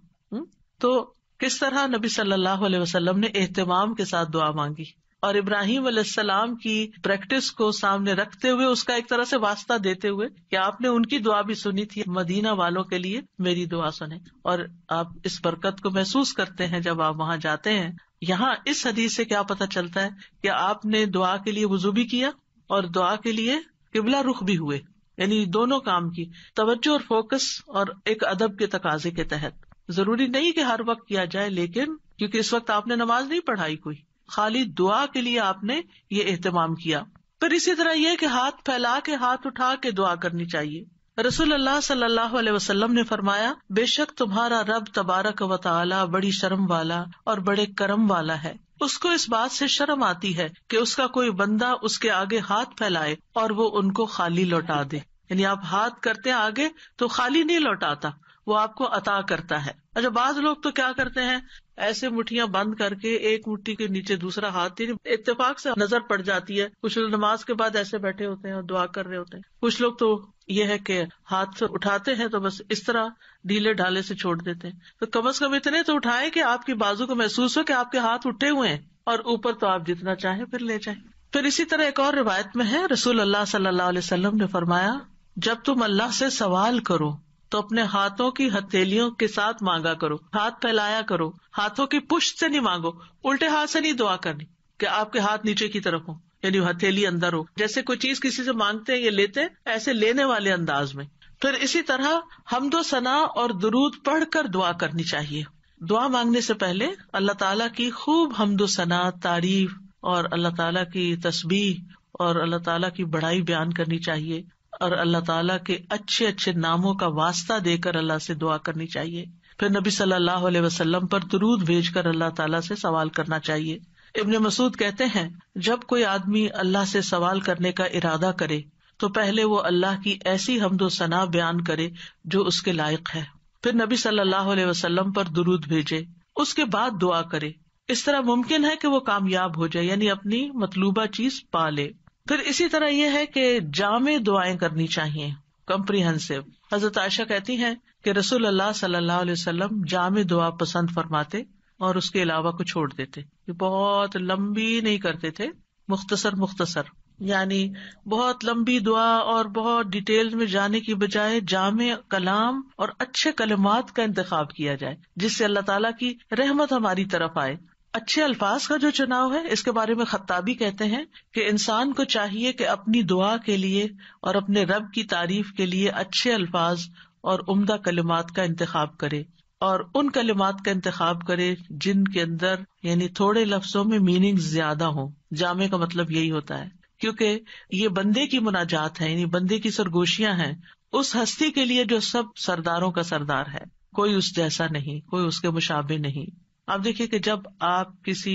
تو کس طرح نبی صلی اللہ علیہ وسلم نے اہتمام کے ساتھ دعا مانگی، اور ابراہیم علیہ السلام کی پریکٹس کو سامنے رکھتے ہوئے، اس کا ایک طرح سے واسطہ دیتے ہوئے کہ آپ نے ان کی دعا بھی سنی تھی، مدینہ والوں کے لیے میری دعا سنیں. اور آپ اس برکت کو محسوس کرتے ہیں جب آپ وہاں جاتے ہیں. یہاں اس حدیث سے کیا پتہ چلتا ہے کہ آپ نے دعا کے لیے وضو بھی کیا اور دعا کے لیے قبلہ رخ بھی ہوئے، یعنی دونوں کام کی توجہ اور فوکس، اور ایک ادب کے تقاضے کے تحت. ضروری نہیں کہ ہر وقت کیا جائے، لیکن کیونکہ اس وقت آپ نے نماز نہیں پڑھائی کوئی، خالی دعا کے لیے آپ نے یہ اہتمام کیا. پھر اسی طرح یہ کہ ہاتھ پھیلا کے، ہاتھ اٹھا کے دعا کرنی چاہیے. رسول اللہ صلی اللہ علیہ وسلم نے فرمایا، بے شک تمہارا رب تبارک و تعالی بڑی شرم والا اور بڑے کرم والا ہے. اس کو اس بات سے شرم آتی ہے کہ اس کا کوئی بندہ اس کے آگے ہاتھ پھیلائے اور وہ ان کو خالی لوٹا دے. یعنی آپ ہاتھ کرتے آگے تو خالی نہیں لوٹاتا، وہ آپ کو عطا کرتا ہے. اچھا، بعض لوگ تو کیا کرتے ہیں، ایسے مٹھیاں بند کر کے ایک مٹھی کے نیچے دوسرا ہاتھ، اتفاق سے نظر پڑ جاتی ہے. کچھ لوگ نماز کے بعد ایسے بیٹھے ہوتے ہیں اور دعا کر رہے ہوتے ہیں. کچھ لوگ تو یہ ہے کہ ہاتھ سے اٹھاتے ہیں تو بس اس طرح ڈھیلے ڈھالے سے چھوڑ دیتے ہیں. تو کم از کم اتنے تو اٹھائیں کہ آپ کی بازو کو محسوس ہو کہ آپ کے ہاتھ اٹھے ہوئے ہیں، اور اوپر تو آپ جتنا چاہیں پھر لے جائیں. پھر اسی طرح ایک اور روایت میں ہے، رسول اللہ صلی اللہ علیہ وسلم نے فرمایا، جب تم اللہ سے سوال کرو تو اپنے ہاتھوں کی ہتھیلیوں کے ساتھ مانگا کرو، ہاتھ پھیلایا کرو، ہاتھوں کی پشت سے نہیں مانگو. الٹے ہاتھ سے نہیں دعا کرنی کہ آپ کے ہاتھ نیچے کی طرف ہو، یعنی ہتھیلی اندر ہو، جیسے کوئی چیز کسی سے مانگتے ہیں یہ لیتے، ایسے لینے والے انداز میں. پھر اسی طرح حمد و ثنا اور درود پڑھ کر دعا کرنی چاہیے. دعا مانگنے سے پہلے اللہ تعالیٰ کی خوب حمد و ثنا، تعریف، اور اللہ تعالیٰ کی تسبیح اور اللہ تعالیٰ کی بڑائی بیان کرنی چاہیے، اور اللہ تعالیٰ کے اچھے اچھے ناموں کا واسطہ دے کر اللہ سے دعا کرنی چاہیے. پھر نبی صلی اللہ علیہ وسلم پر درود بھیج کر اللہ تعالیٰ سے سوال کرنا چاہیے. ابن مسعود کہتے ہیں، جب کوئی آدمی اللہ سے سوال کرنے کا ارادہ کرے تو پہلے وہ اللہ کی ایسی حمد و ثنا بیان کرے جو اس کے لائق ہے، پھر نبی صلی اللہ علیہ وسلم پر درود بھیجے، اس کے بعد دعا کرے. اس طرح ممکن ہے کہ وہ کامیاب ہو جائے، یعنی اپنی مطلوبہ چیز پا لے. پھر اسی طرح یہ ہے کہ جامع دعائیں کرنی چاہیے، کمپریہنسو. حضرت عائشہ کہتی ہیں کہ رسول اللہ صلی اللہ علیہ وسلم جامع دعا پسند فرماتے اور اس کے علاوہ کو چھوڑ دیتے. یہ بہت لمبی نہیں کرتے تھے، مختصر مختصر، یعنی بہت لمبی دعا اور بہت ڈیٹیل میں جانے کی بجائے جامع کلام اور اچھے کلمات کا انتخاب کیا جائے جس سے اللہ تعالیٰ کی رحمت ہماری طرف آئے. اچھے الفاظ کا جو چناؤ ہے اس کے بارے میں خطابی کہتے ہیں کہ انسان کو چاہیے کہ اپنی دعا کے لیے اور اپنے رب کی تعریف کے لیے اچھے الفاظ اور عمدہ کلمات کا انتخاب کرے، اور ان کلمات کا انتخاب کرے جن کے اندر یعنی تھوڑے لفظوں میں میننگ زیادہ ہوں. جامع کا مطلب یہی ہوتا ہے، کیونکہ یہ بندے کی مناجات ہے، یعنی بندے کی سرگوشیاں ہیں اس ہستی کے لیے جو سب سرداروں کا سردار ہے، کوئی اس جیسا نہیں، کوئی اس کے مشابہ نہیں. آپ دیکھیے کہ جب آپ کسی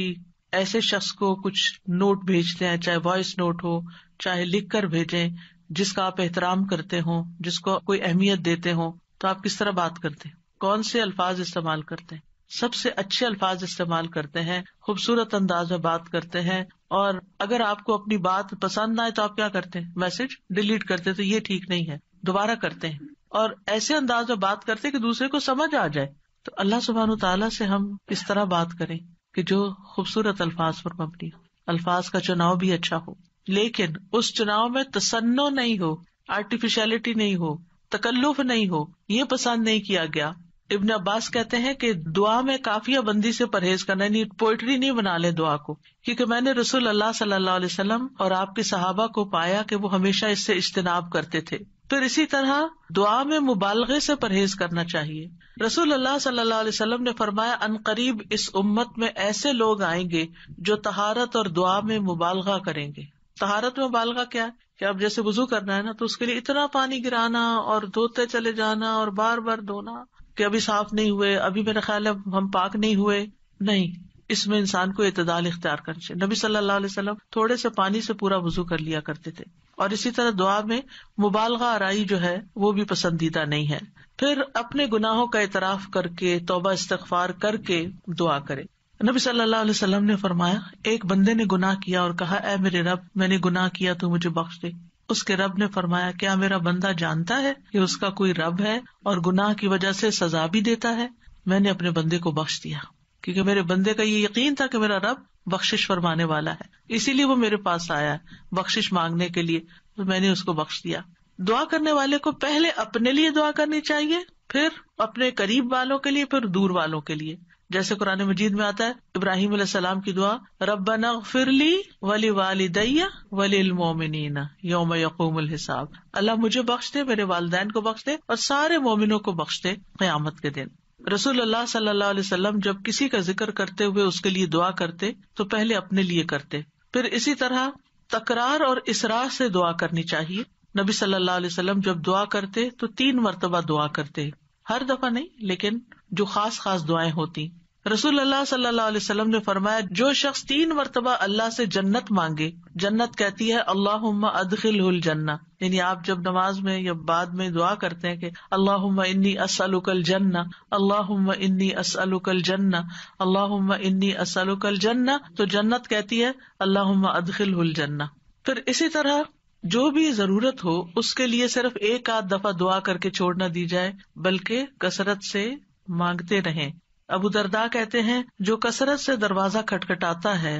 ایسے شخص کو کچھ نوٹ بھیجتے ہیں، چاہے وائس نوٹ ہو چاہے لکھ کر بھیجیں، جس کا آپ احترام کرتے ہوں، جس کو کوئی اہمیت دیتے ہوں، تو آپ کس طرح بات کرتے ہیں؟ کون سے الفاظ استعمال کرتے ہیں؟ سب سے اچھے الفاظ استعمال کرتے ہیں، خوبصورت انداز میں بات کرتے ہیں. اور اگر آپ کو اپنی بات پسند نہ آئے تو آپ کیا کرتے ہیں؟ میسج ڈیلیٹ کرتے. تو یہ ٹھیک نہیں ہے، دوبارہ کرتے ہیں اور ایسے انداز میں بات کرتے کہ دوسرے کو سمجھ آ جائے. تو اللہ سبحانہ تعالیٰ سے ہم کس طرح بات کریں کہ جو خوبصورت الفاظ پر مبنی ہو، الفاظ کا چناؤ بھی اچھا ہو، لیکن اس چناؤ میں تصنع نہیں ہو، آرٹیفیشلٹی نہیں ہو، تکلف نہیں ہو، یہ پسند نہیں کیا گیا. ابن عباس کہتے ہیں کہ دعا میں قافیہ بندی سے پرہیز کرنا، یعنی پوئٹری نہیں بنا لے دعا کو، کیونکہ میں نے رسول اللہ صلی اللہ علیہ وسلم اور آپ کے صحابہ کو پایا کہ وہ ہمیشہ اس سے اجتناب کرتے تھے. پھر اسی طرح دعا میں مبالغے سے پرہیز کرنا چاہیے. رسول اللہ صلی اللہ علیہ وسلم نے فرمایا ان قریب اس امت میں ایسے لوگ آئیں گے جو طہارت اور دعا میں مبالغہ کریں گے. طہارت میں مبالغہ کیا ہے کہ اب جیسے وضو کرنا ہے نا تو اس کے لیے اتنا پانی گرانا اور دھوتے چلے جانا اور بار بار دھونا کہ ابھی صاف نہیں ہوئے، ابھی میرا خیال ہے ہم پاک نہیں ہوئے. نہیں، اس میں انسان کو اعتدال اختیار کرنا چاہیے. نبی صلی اللہ علیہ وسلم تھوڑے سے پانی سے پورا وضو کر لیا کرتے تھے. اور اسی طرح دعا میں مبالغہ آرائی جو ہے وہ بھی پسندیدہ نہیں ہے. پھر اپنے گناہوں کا اعتراف کر کے توبہ استغفار کر کے دعا کرے. نبی صلی اللہ علیہ وسلم نے فرمایا ایک بندے نے گناہ کیا اور کہا اے میرے رب میں نے گناہ کیا تو مجھے بخش دے. اس کے رب نے فرمایا کیا میرا بندہ جانتا ہے کہ اس کا کوئی رب ہے اور گناہ کی وجہ سے سزا بھی دیتا ہے؟ میں نے اپنے بندے کو بخش دیا، کیونکہ میرے بندے کا یہ یقین تھا کہ میرا رب بخشش فرمانے والا ہے، اسی لیے وہ میرے پاس آیا ہے بخشش مانگنے کے لیے، تو میں نے اس کو بخش دیا. دعا کرنے والے کو پہلے اپنے لیے دعا کرنی چاہیے، پھر اپنے قریب والوں کے لیے، پھر دور والوں کے لیے. جیسے قرآن مجید میں آتا ہے ابراہیم علیہ السلام کی دعا ربنا اغفر لی ولوالدی وللمؤمنین یوم یقوم الحساب، اللہ مجھے بخش دے، میرے والدین کو بخش دے اور سارے مومنوں کو بخش دے قیامت کے دن. رسول اللہ صلی اللہ علیہ وسلم جب کسی کا ذکر کرتے ہوئے اس کے لیے دعا کرتے تو پہلے اپنے لیے کرتے. پھر اسی طرح تکرار اور اصرار سے دعا کرنی چاہیے. نبی صلی اللہ علیہ وسلم جب دعا کرتے تو 3 مرتبہ دعا کرتے، ہر دفعہ نہیں لیکن جو خاص خاص دعائیں ہوتی. رسول اللہ صلی اللہ علیہ وسلم نے فرمایا جو شخص 3 مرتبہ اللہ سے جنت مانگے، جنت کہتی ہے اللہم ادخلہ الجنہ، یعنی آپ جب نماز میں یا بعد میں دعا کرتے ہیں کہ اللہم انی اسألک الجنہ، اللہم انی اسألک الجنہ، اللہم انی اسألک الجنہ، تو جنت کہتی ہے اللہم ادخلہ الجنہ. پھر اسی طرح جو بھی ضرورت ہو اس کے لیے صرف 1 دفعہ دعا کر کے چھوڑ نہ دی جائے بلکہ کثرت سے مانگتے رہیں. ابو درداء کہتے ہیں جو کثرت سے دروازہ کھٹکھٹاتا ہے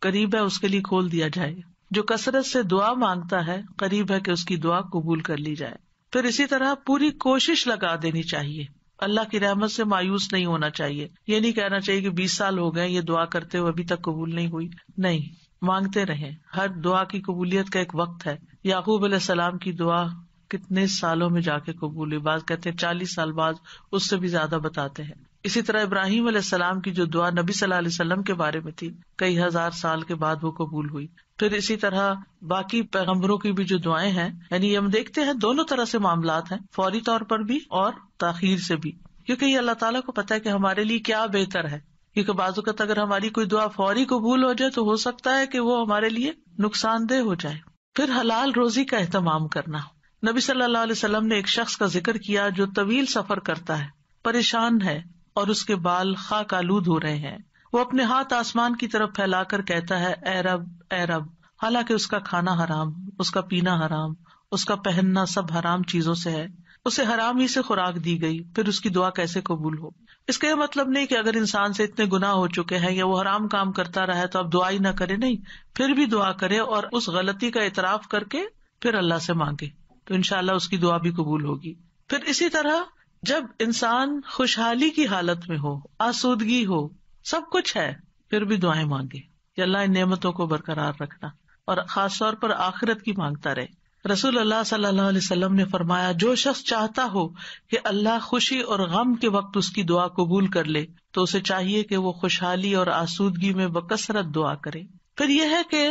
قریب ہے اس کے لیے کھول دیا جائے، جو کثرت سے دعا مانگتا ہے قریب ہے کہ اس کی دعا قبول کر لی جائے. پھر اسی طرح پوری کوشش لگا دینی چاہیے، اللہ کی رحمت سے مایوس نہیں ہونا چاہیے. یہ نہیں کہنا چاہیے کہ 20 سال ہو گئے یہ دعا کرتے ہوئے ابھی تک قبول نہیں ہوئی. نہیں، مانگتے رہیں. ہر دعا کی قبولیت کا ایک وقت ہے. یعقوب علیہ السلام کی دعا کتنے سالوں میں جا کے قبول ہوئی، بعض کہتے ہیں 40 سال بعد، اس سے بھی زیادہ بتاتے ہیں. اسی طرح ابراہیم علیہ السلام کی جو دعا نبی صلی اللہ علیہ وسلم کے بارے میں تھی کئی ہزار سال کے بعد وہ قبول ہوئی. پھر اسی طرح باقی پیغمبروں کی بھی جو دعائیں ہیں، یعنی ہم دیکھتے ہیں دونوں طرح سے معاملات ہیں، فوری طور پر بھی اور تاخیر سے بھی، کیونکہ یہ اللہ تعالیٰ کو پتا ہے کہ ہمارے لیے کیا بہتر ہے. کیونکہ بعض اوقات اگر ہماری کوئی دعا فوری قبول ہو جائے تو ہو سکتا ہے کہ وہ ہمارے لیے نقصان دہ ہو جائے. پھر حلال روزی کا اہتمام کرنا. نبی صلی اللہ علیہ وسلم نے ایک شخص کا ذکر کیا جو طویل سفر کرتا ہے، پریشان ہے اور اس کے بال خاک آلود ہو رہے ہیں. وہ اپنے ہاتھ آسمان کی طرف پھیلا کر کہتا ہے اے رب اے رب، حالانکہ اس کا کھانا حرام، اس کا پینا حرام، اس کا پہننا سب حرام چیزوں سے ہے. اسے حرام ہی سے خوراک دی گئی، پھر اس کی دعا کیسے قبول ہو؟ اس کا یہ مطلب نہیں کہ اگر انسان سے اتنے گناہ ہو چکے ہیں یا وہ حرام کام کرتا رہا ہے تو اب دعا ہی نہ کرے، نہیں، پھر بھی دعا کرے اور اس غلطی کا اعتراف کر کے پھر اللہ سے مانگے تو انشاءاللہ اس کی دعا بھی قبول ہوگی۔ پھر اسی طرح جب انسان خوشحالی کی حالت میں ہو، آسودگی ہو، سب کچھ ہے، پھر بھی دعائیں مانگے کہ اللہ ان نعمتوں کو برقرار رکھنا، اور خاص طور پر آخرت کی مانگتا رہے۔ رسول اللہ صلی اللہ علیہ وسلم نے فرمایا، جو شخص چاہتا ہو کہ اللہ خوشی اور غم کے وقت اس کی دعا قبول کر لے تو اسے چاہیے کہ وہ خوشحالی اور آسودگی میں بکثرت دعا کرے۔ پھر یہ ہے کہ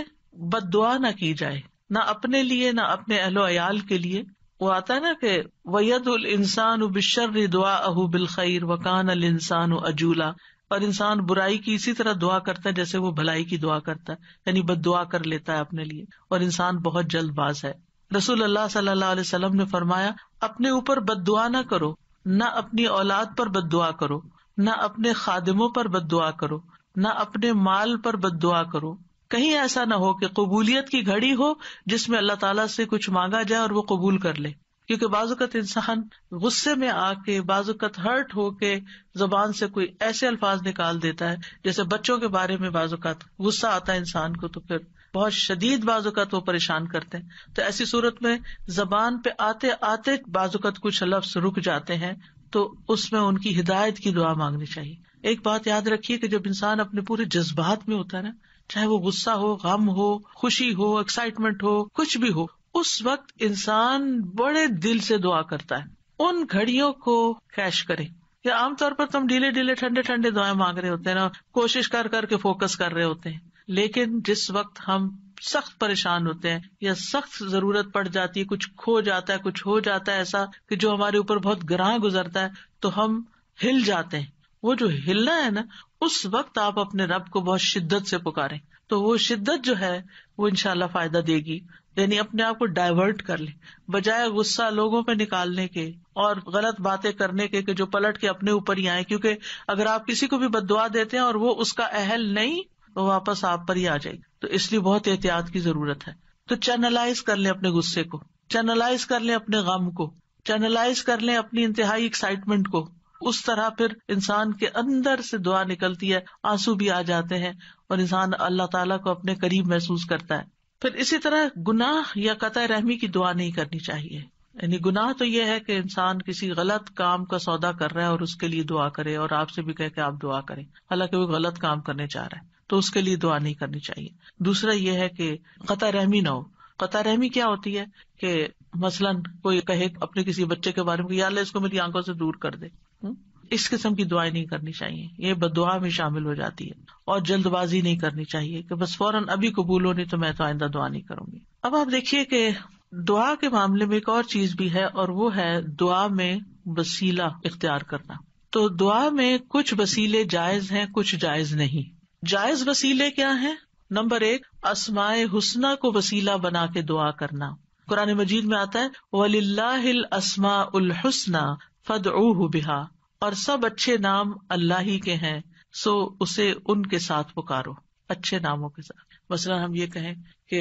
بد دعا نہ کی جائے، نہ اپنے لیے نہ اپنے اہل و عیال کے لیے۔ وہ آتا ہے نا کہ وَيَدْعُ الْإِنسَانُ بِالشَّرِّ دُعَاءَهُ بِالْخَيْرِ وَكَانَ الْإِنسَانُ عَجُولًا، اور انسان برائی کی اسی طرح دعا کرتا ہے جیسے وہ بھلائی کی دعا کرتا ہے، یعنی بد دعا کر لیتا ہے اپنے لیے، اور انسان بہت جلد باز ہے۔ رسول اللہ صلی اللہ علیہ وسلم نے فرمایا، اپنے اوپر بد دعا نہ کرو، نہ اپنی اولاد پر بد دعا کرو، نہ اپنے خادموں پر بد دعا کرو، نہ اپنے مال پر بد دعا کرو، کہیں ایسا نہ ہو کہ قبولیت کی گھڑی ہو جس میں اللہ تعالیٰ سے کچھ مانگا جائے اور وہ قبول کر لے، کیونکہ بعض اوقات انسان غصے میں آ کے، بعض اوقات ہرٹ ہو کے زبان سے کوئی ایسے الفاظ نکال دیتا ہے، جیسے بچوں کے بارے میں بعض اوقات غصہ آتا ہے انسان کو تو پھر بہت شدید بعض اوقات وہ پریشان کرتے ہیں، تو ایسی صورت میں زبان پہ آتے آتے بعض اوقات کچھ لفظ رک جاتے ہیں، تو اس میں ان کی ہدایت کی دعا مانگنی چاہیے۔ ایک بات یاد رکھیے کہ جب انسان اپنے پورے جذبات میں ہوتا ہے نا، چاہے وہ غصہ ہو، غم ہو، خوشی ہو، ایکسائٹمنٹ ہو، کچھ بھی ہو، اس وقت انسان بڑے دل سے دعا کرتا ہے۔ ان گھڑیوں کو کیش کرے، یا عام طور پر تم ڈھیلے ڈھیلے ٹھنڈے ٹھنڈے دعائیں مانگ رہے ہوتے ہیں نا، کوشش کر کر کے فوکس کر رہے ہوتے ہیں، لیکن جس وقت ہم سخت پریشان ہوتے ہیں یا سخت ضرورت پڑ جاتی ہے، کچھ کھو جاتا ہے، کچھ ہو جاتا ہے ایسا کہ جو ہمارے اوپر بہت گراں گزرتا ہے، تو ہم ہل جاتے ہیں۔ وہ جو ہلنا ہے نا، اس وقت آپ اپنے رب کو بہت شدت سے پکاریں، تو وہ شدت جو ہے وہ انشاءاللہ فائدہ دے گی، یعنی اپنے آپ کو ڈائیورٹ کر لیں، بجائے غصہ لوگوں پہ نکالنے کے اور غلط باتیں کرنے کے کہ جو پلٹ کے اپنے اوپر ہی آئے، کیونکہ اگر آپ کسی کو بھی بد دعا دیتے ہیں اور وہ اس کا اہل نہیں، تو واپس آپ پر ہی آ جائے گی، تو اس لیے بہت احتیاط کی ضرورت ہے۔ تو چینلائز کر لیں اپنے غصے کو، چینلائز کر لیں اپنے غم کو، چینلائز کر لیں اپنی انتہائی ایکسائٹمنٹ کو، اس طرح پھر انسان کے اندر سے دعا نکلتی ہے، آنسو بھی آ جاتے ہیں اور انسان اللہ تعالیٰ کو اپنے قریب محسوس کرتا ہے۔ پھر اسی طرح گناہ یا قطع رحمی کی دعا نہیں کرنی چاہیے، یعنی گناہ تو یہ ہے کہ انسان کسی غلط کام کا سودا کر رہا ہے اور اس کے لیے دعا کرے اور آپ سے بھی کہے کہ آپ دعا کریں، حالانکہ وہ غلط کام کرنے چاہ رہا ہے، تو اس کے لیے دعا نہیں کرنی چاہیے۔ دوسرا یہ ہے کہ قطع رحمی نہ ہو۔ قطع رحمی کیا ہوتی ہے کہ مثلاً کوئی کہے اپنے کسی بچے کے بارے میں کہ یا اللہ اس کو میری آنکھوں سے دور کر دے، اس قسم کی دعائیں نہیں کرنی چاہیے، یہ بد دعا میں شامل ہو جاتی ہے۔ اور جلد بازی نہیں کرنی چاہیے کہ بس فوراً ابھی قبول ہونی تو میں تو آئندہ دعا نہیں کروں گی۔ اب آپ دیکھیے کہ دعا کے معاملے میں ایک اور چیز بھی ہے، اور وہ ہے دعا میں وسیلہ اختیار کرنا۔ تو دعا میں کچھ وسیلے جائز ہیں، کچھ جائز نہیں۔ جائز وسیلے کیا ہیں؟ نمبر 1، اسماء حسنی کو وسیلہ بنا کے دعا کرنا۔ قرآن مجید میں آتا ہے وَلِلَّهِ الْأَسْمَاءُ الْحُسْنَى فَادْعُوهُ بِهَا، اور سب اچھے نام اللہ ہی کے ہیں، سو اسے ان کے ساتھ پکارو، اچھے ناموں کے ساتھ۔ مثلا ہم یہ کہیں کہ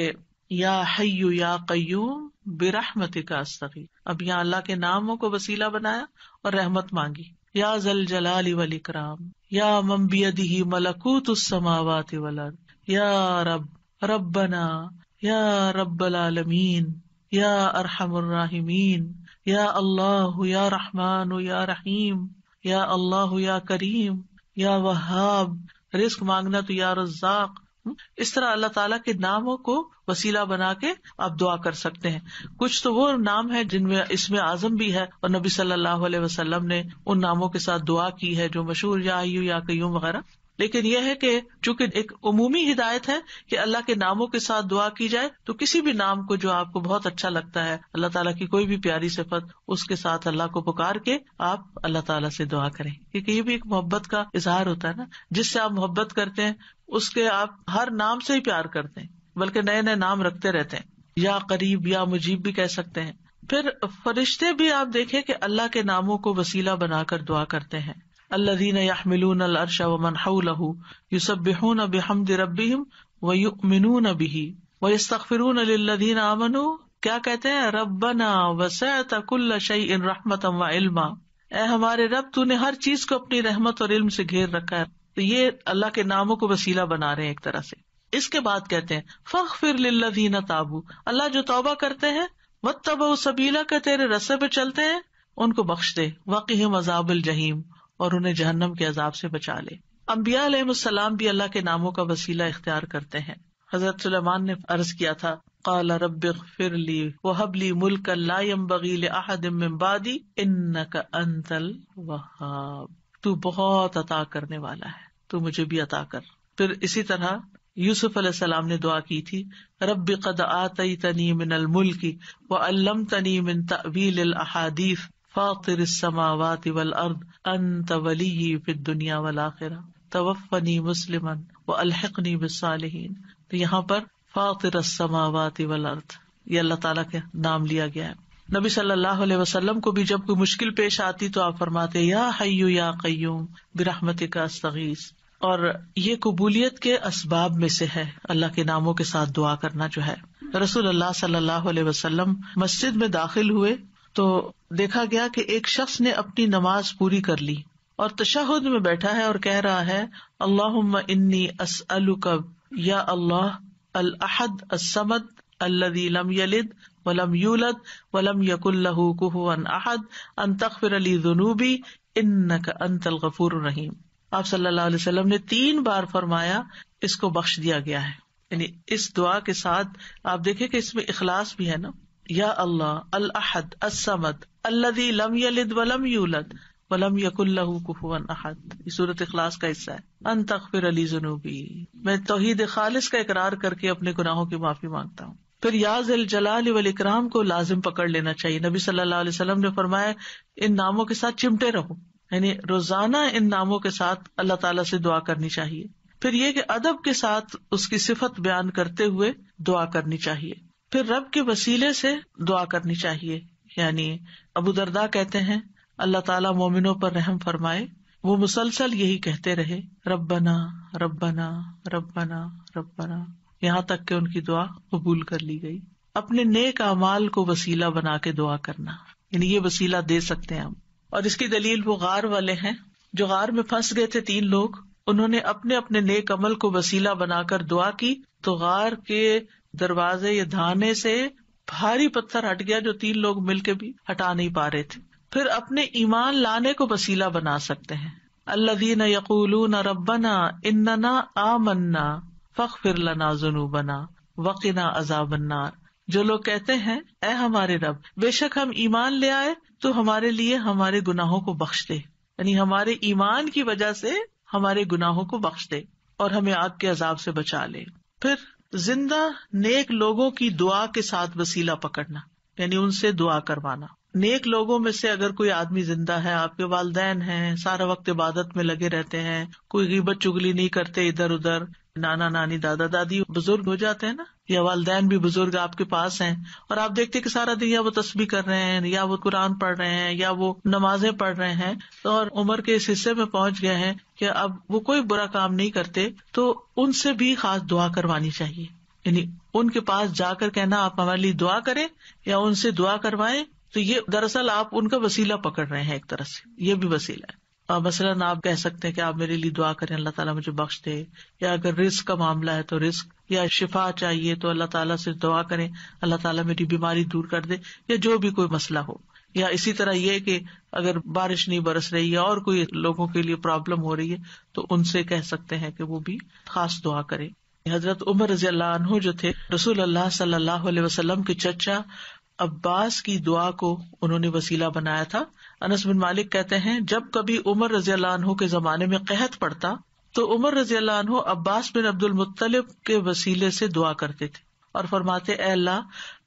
یا حی یا قیوم برحمتک استغیث، اب یہاں اللہ کے ناموں کو وسیلہ بنایا اور رحمت مانگی۔ یا ذا الجلال والاکرام، یا من بیدہ ملکوت السماوات والارض، یا رب ربنا، یا رب العالمین، یا ارحم الراحمین، یا اللہ یا رحمان یا رحیم، یا اللہ یا کریم، یا وہاب، رزق مانگنا تو یا رزاق۔ اس طرح اللہ تعالیٰ کے ناموں کو وسیلہ بنا کے آپ دعا کر سکتے ہیں۔ کچھ تو وہ نام ہے جن میں اسم اعظم بھی ہے، اور نبی صلی اللہ علیہ وسلم نے ان ناموں کے ساتھ دعا کی ہے جو مشہور یا حی یا قیوم وغیرہ۔ لیکن یہ ہے کہ چونکہ ایک عمومی ہدایت ہے کہ اللہ کے ناموں کے ساتھ دعا کی جائے، تو کسی بھی نام کو جو آپ کو بہت اچھا لگتا ہے، اللہ تعالیٰ کی کوئی بھی پیاری صفت، اس کے ساتھ اللہ کو پکار کے آپ اللہ تعالیٰ سے دعا کریں، کیونکہ یہ بھی ایک محبت کا اظہار ہوتا ہے نا، جس سے آپ محبت کرتے ہیں اس کے آپ ہر نام سے ہی پیار کرتے ہیں، بلکہ نئے نئے نام رکھتے رہتے ہیں، یا قریب یا مجیب بھی کہہ سکتے ہیں۔ پھر فرشتے بھی آپ دیکھیں کہ اللہ کے ناموں کو وسیلہ بنا کر دعا کرتے ہیں۔ الذین یحملون العرش ومن حولہ یسبحون بحمد ربہم ویؤمنون بہ ویستغفرون للذین آمنوا کیا کہتے ہیں؟ ربنا وسعت کل شیء رحمتا وعلما، اے ہمارے رب تو نے ہر چیز کو اپنی رحمت اور علم سے گھیر رکھا ہے. تو یہ اللہ کے ناموں کو وسیلہ بنا رہے ہیں ایک طرح سے. اس کے بعد کہتے ہیں فاغفر للذین تابوا، اللہ جو توبہ کرتے ہیں، واتبعوا سبیلک، تیرے رستے پہ چلتے ہیں، ان کو بخش دے، وقہم عذاب الجحیم، اور انہیں جہنم کے عذاب سے بچا لے. انبیاء علیہ السلام بھی اللہ کے ناموں کا وسیلہ اختیار کرتے ہیں. حضرت سلیمان نے عرض کیا تھا قال رب اغفر لی وہب لی ملکا لا ينبغی لأحد من بعدی انک انت الوہاب، تو بہت عطا کرنے والا ہے، تو مجھے بھی عطا کر. پھر اسی طرح یوسف علیہ السلام نے دعا کی تھی رب قد آتیتنی من الملک وعلمتنی من تأویل الاحادیث فاطر السماوات والارض انت ولی فی الدنیا والآخرہ توفنی مسلما والحقنی بالصالحین. تو یہاں پر فاطر السماوات والارض یہ اللہ تعالیٰ کے نام لیا گیا ہے. نبی صلی اللہ علیہ وسلم کو بھی جب کوئی مشکل پیش آتی تو آپ فرماتے یا حی یا قیوم برحمتک استغیث. اور یہ قبولیت کے اسباب میں سے ہے اللہ کے ناموں کے ساتھ دعا کرنا جو ہے. رسول اللہ صلی اللہ علیہ وسلم مسجد میں داخل ہوئے تو دیکھا گیا کہ ایک شخص نے اپنی نماز پوری کر لی اور تشہد میں بیٹھا ہے اور کہہ رہا ہے اللہم انی اسألک یا اللہ الاحد الصمد الذی لم یلد ولم یولد ولم یکن لہ کفوا احد ان تغفر لی ذنوبی انک انت الغفور الرحیم. آپ صلی اللہ علیہ وسلم نے 3 بار فرمایا اس کو بخش دیا گیا ہے. یعنی اس دعا کے ساتھ آپ دیکھیں کہ اس میں اخلاص بھی ہے نا. یا اللہ الاحد الصمد الذی لم یلد ولم یولد ولم یکن لہ کفوا احد، یہ سورۃ اخلاص کا حصہ ہے. ان تغفر لی ذنوبی، میں توحید خالص کا اقرار کر کے اپنے گناہوں کی معافی مانگتا ہوں. پھر یا ذی الجلال والاکرام کو لازم پکڑ لینا چاہیے. نبی صلی اللہ علیہ وسلم نے فرمایا ان ناموں کے ساتھ چمٹے رہو، یعنی روزانہ ان ناموں کے ساتھ اللہ تعالیٰ سے دعا کرنی چاہیے. پھر یہ کہ ادب کے ساتھ اس کی صفت بیان کرتے ہوئے دعا کرنی چاہیے. پھر رب کے وسیلے سے دعا کرنی چاہیے. یعنی ابو درداء کہتے ہیں اللہ تعالیٰ مومنوں پر رحم فرمائے، وہ مسلسل یہی کہتے رہے ربنا ربنا ربنا ربنا، یہاں تک کہ ان کی دعا قبول کر لی گئی. اپنے نیک اعمال کو وسیلہ بنا کے دعا کرنا، یعنی یہ وسیلہ دے سکتے ہیں ہم. اور اس کی دلیل وہ غار والے ہیں جو غار میں پھنس گئے تھے 3 لوگ، انہوں نے اپنے اپنے نیک عمل کو وسیلہ بنا کر دعا کی تو غار کے دروازے یا دھانے سے بھاری پتھر ہٹ گیا جو 3 لوگ مل کے بھی ہٹا نہیں پا رہے تھے. پھر اپنے ایمان لانے کو وسیلہ بنا سکتے ہیں. الذین یقولون ربنا اننا آمنا فاغفر لنا ذنوبنا وقنا عذاب النار، جو لوگ کہتے ہیں اے ہمارے رب بے شک ہم ایمان لے آئے تو ہمارے لیے ہمارے گناہوں کو بخش دے، یعنی ہمارے ایمان کی وجہ سے ہمارے گناہوں کو بخش دے اور ہمیں آگ کے عذاب سے بچا لے. پھر زندہ نیک لوگوں کی دعا کے ساتھ وسیلہ پکڑنا، یعنی ان سے دعا کروانا. نیک لوگوں میں سے اگر کوئی آدمی زندہ ہے، آپ کے والدین ہیں، سارا وقت عبادت میں لگے رہتے ہیں، کوئی غیبت چگلی نہیں کرتے ادھر ادھر، نانا نانی دادا دادی بزرگ ہو جاتے ہیں نا، یا والدین بھی بزرگ آپ کے پاس ہیں اور آپ دیکھتے کہ سارا دن یا وہ تسبیح کر رہے ہیں یا وہ قرآن پڑھ رہے ہیں یا وہ نمازیں پڑھ رہے ہیں اور عمر کے اس حصے میں پہنچ گئے ہیں کہ اب وہ کوئی برا کام نہیں کرتے، تو ان سے بھی خاص دعا کروانی چاہیے. یعنی ان کے پاس جا کر کہنا آپ ہمارے لیے دعا کریں یا ان سے دعا کروائیں، تو یہ دراصل آپ ان کا وسیلہ پکڑ رہے ہیں ایک طرح سے، یہ بھی وسیلہ ہے. مثلاً آپ کہہ سکتے ہیں کہ آپ میرے لیے دعا کریں اللہ تعالیٰ مجھے بخش دے، یا اگر رزق کا معاملہ ہے تو رزق، یا شفا چاہیے تو اللہ تعالیٰ سے دعا کریں اللہ تعالیٰ میری بیماری دور کر دے، یا جو بھی کوئی مسئلہ ہو. یا اسی طرح یہ کہ اگر بارش نہیں برس رہی ہے اور کوئی لوگوں کے لیے پرابلم ہو رہی ہے تو ان سے کہہ سکتے ہیں کہ وہ بھی خاص دعا کریں. حضرت عمر رضی اللہ عنہ جو تھے رسول اللہ صلی اللہ علیہ وسلم کے چچا عباس کی دعا کو انہوں نے وسیلہ بنایا تھا. انس بن مالک کہتے ہیں جب کبھی عمر رضی اللہ عنہ کے زمانے میں قحط پڑتا تو عمر رضی اللہ عنہ عباس بن عبد المطلب کے وسیلے سے دعا کرتے تھے اور فرماتے اے اللہ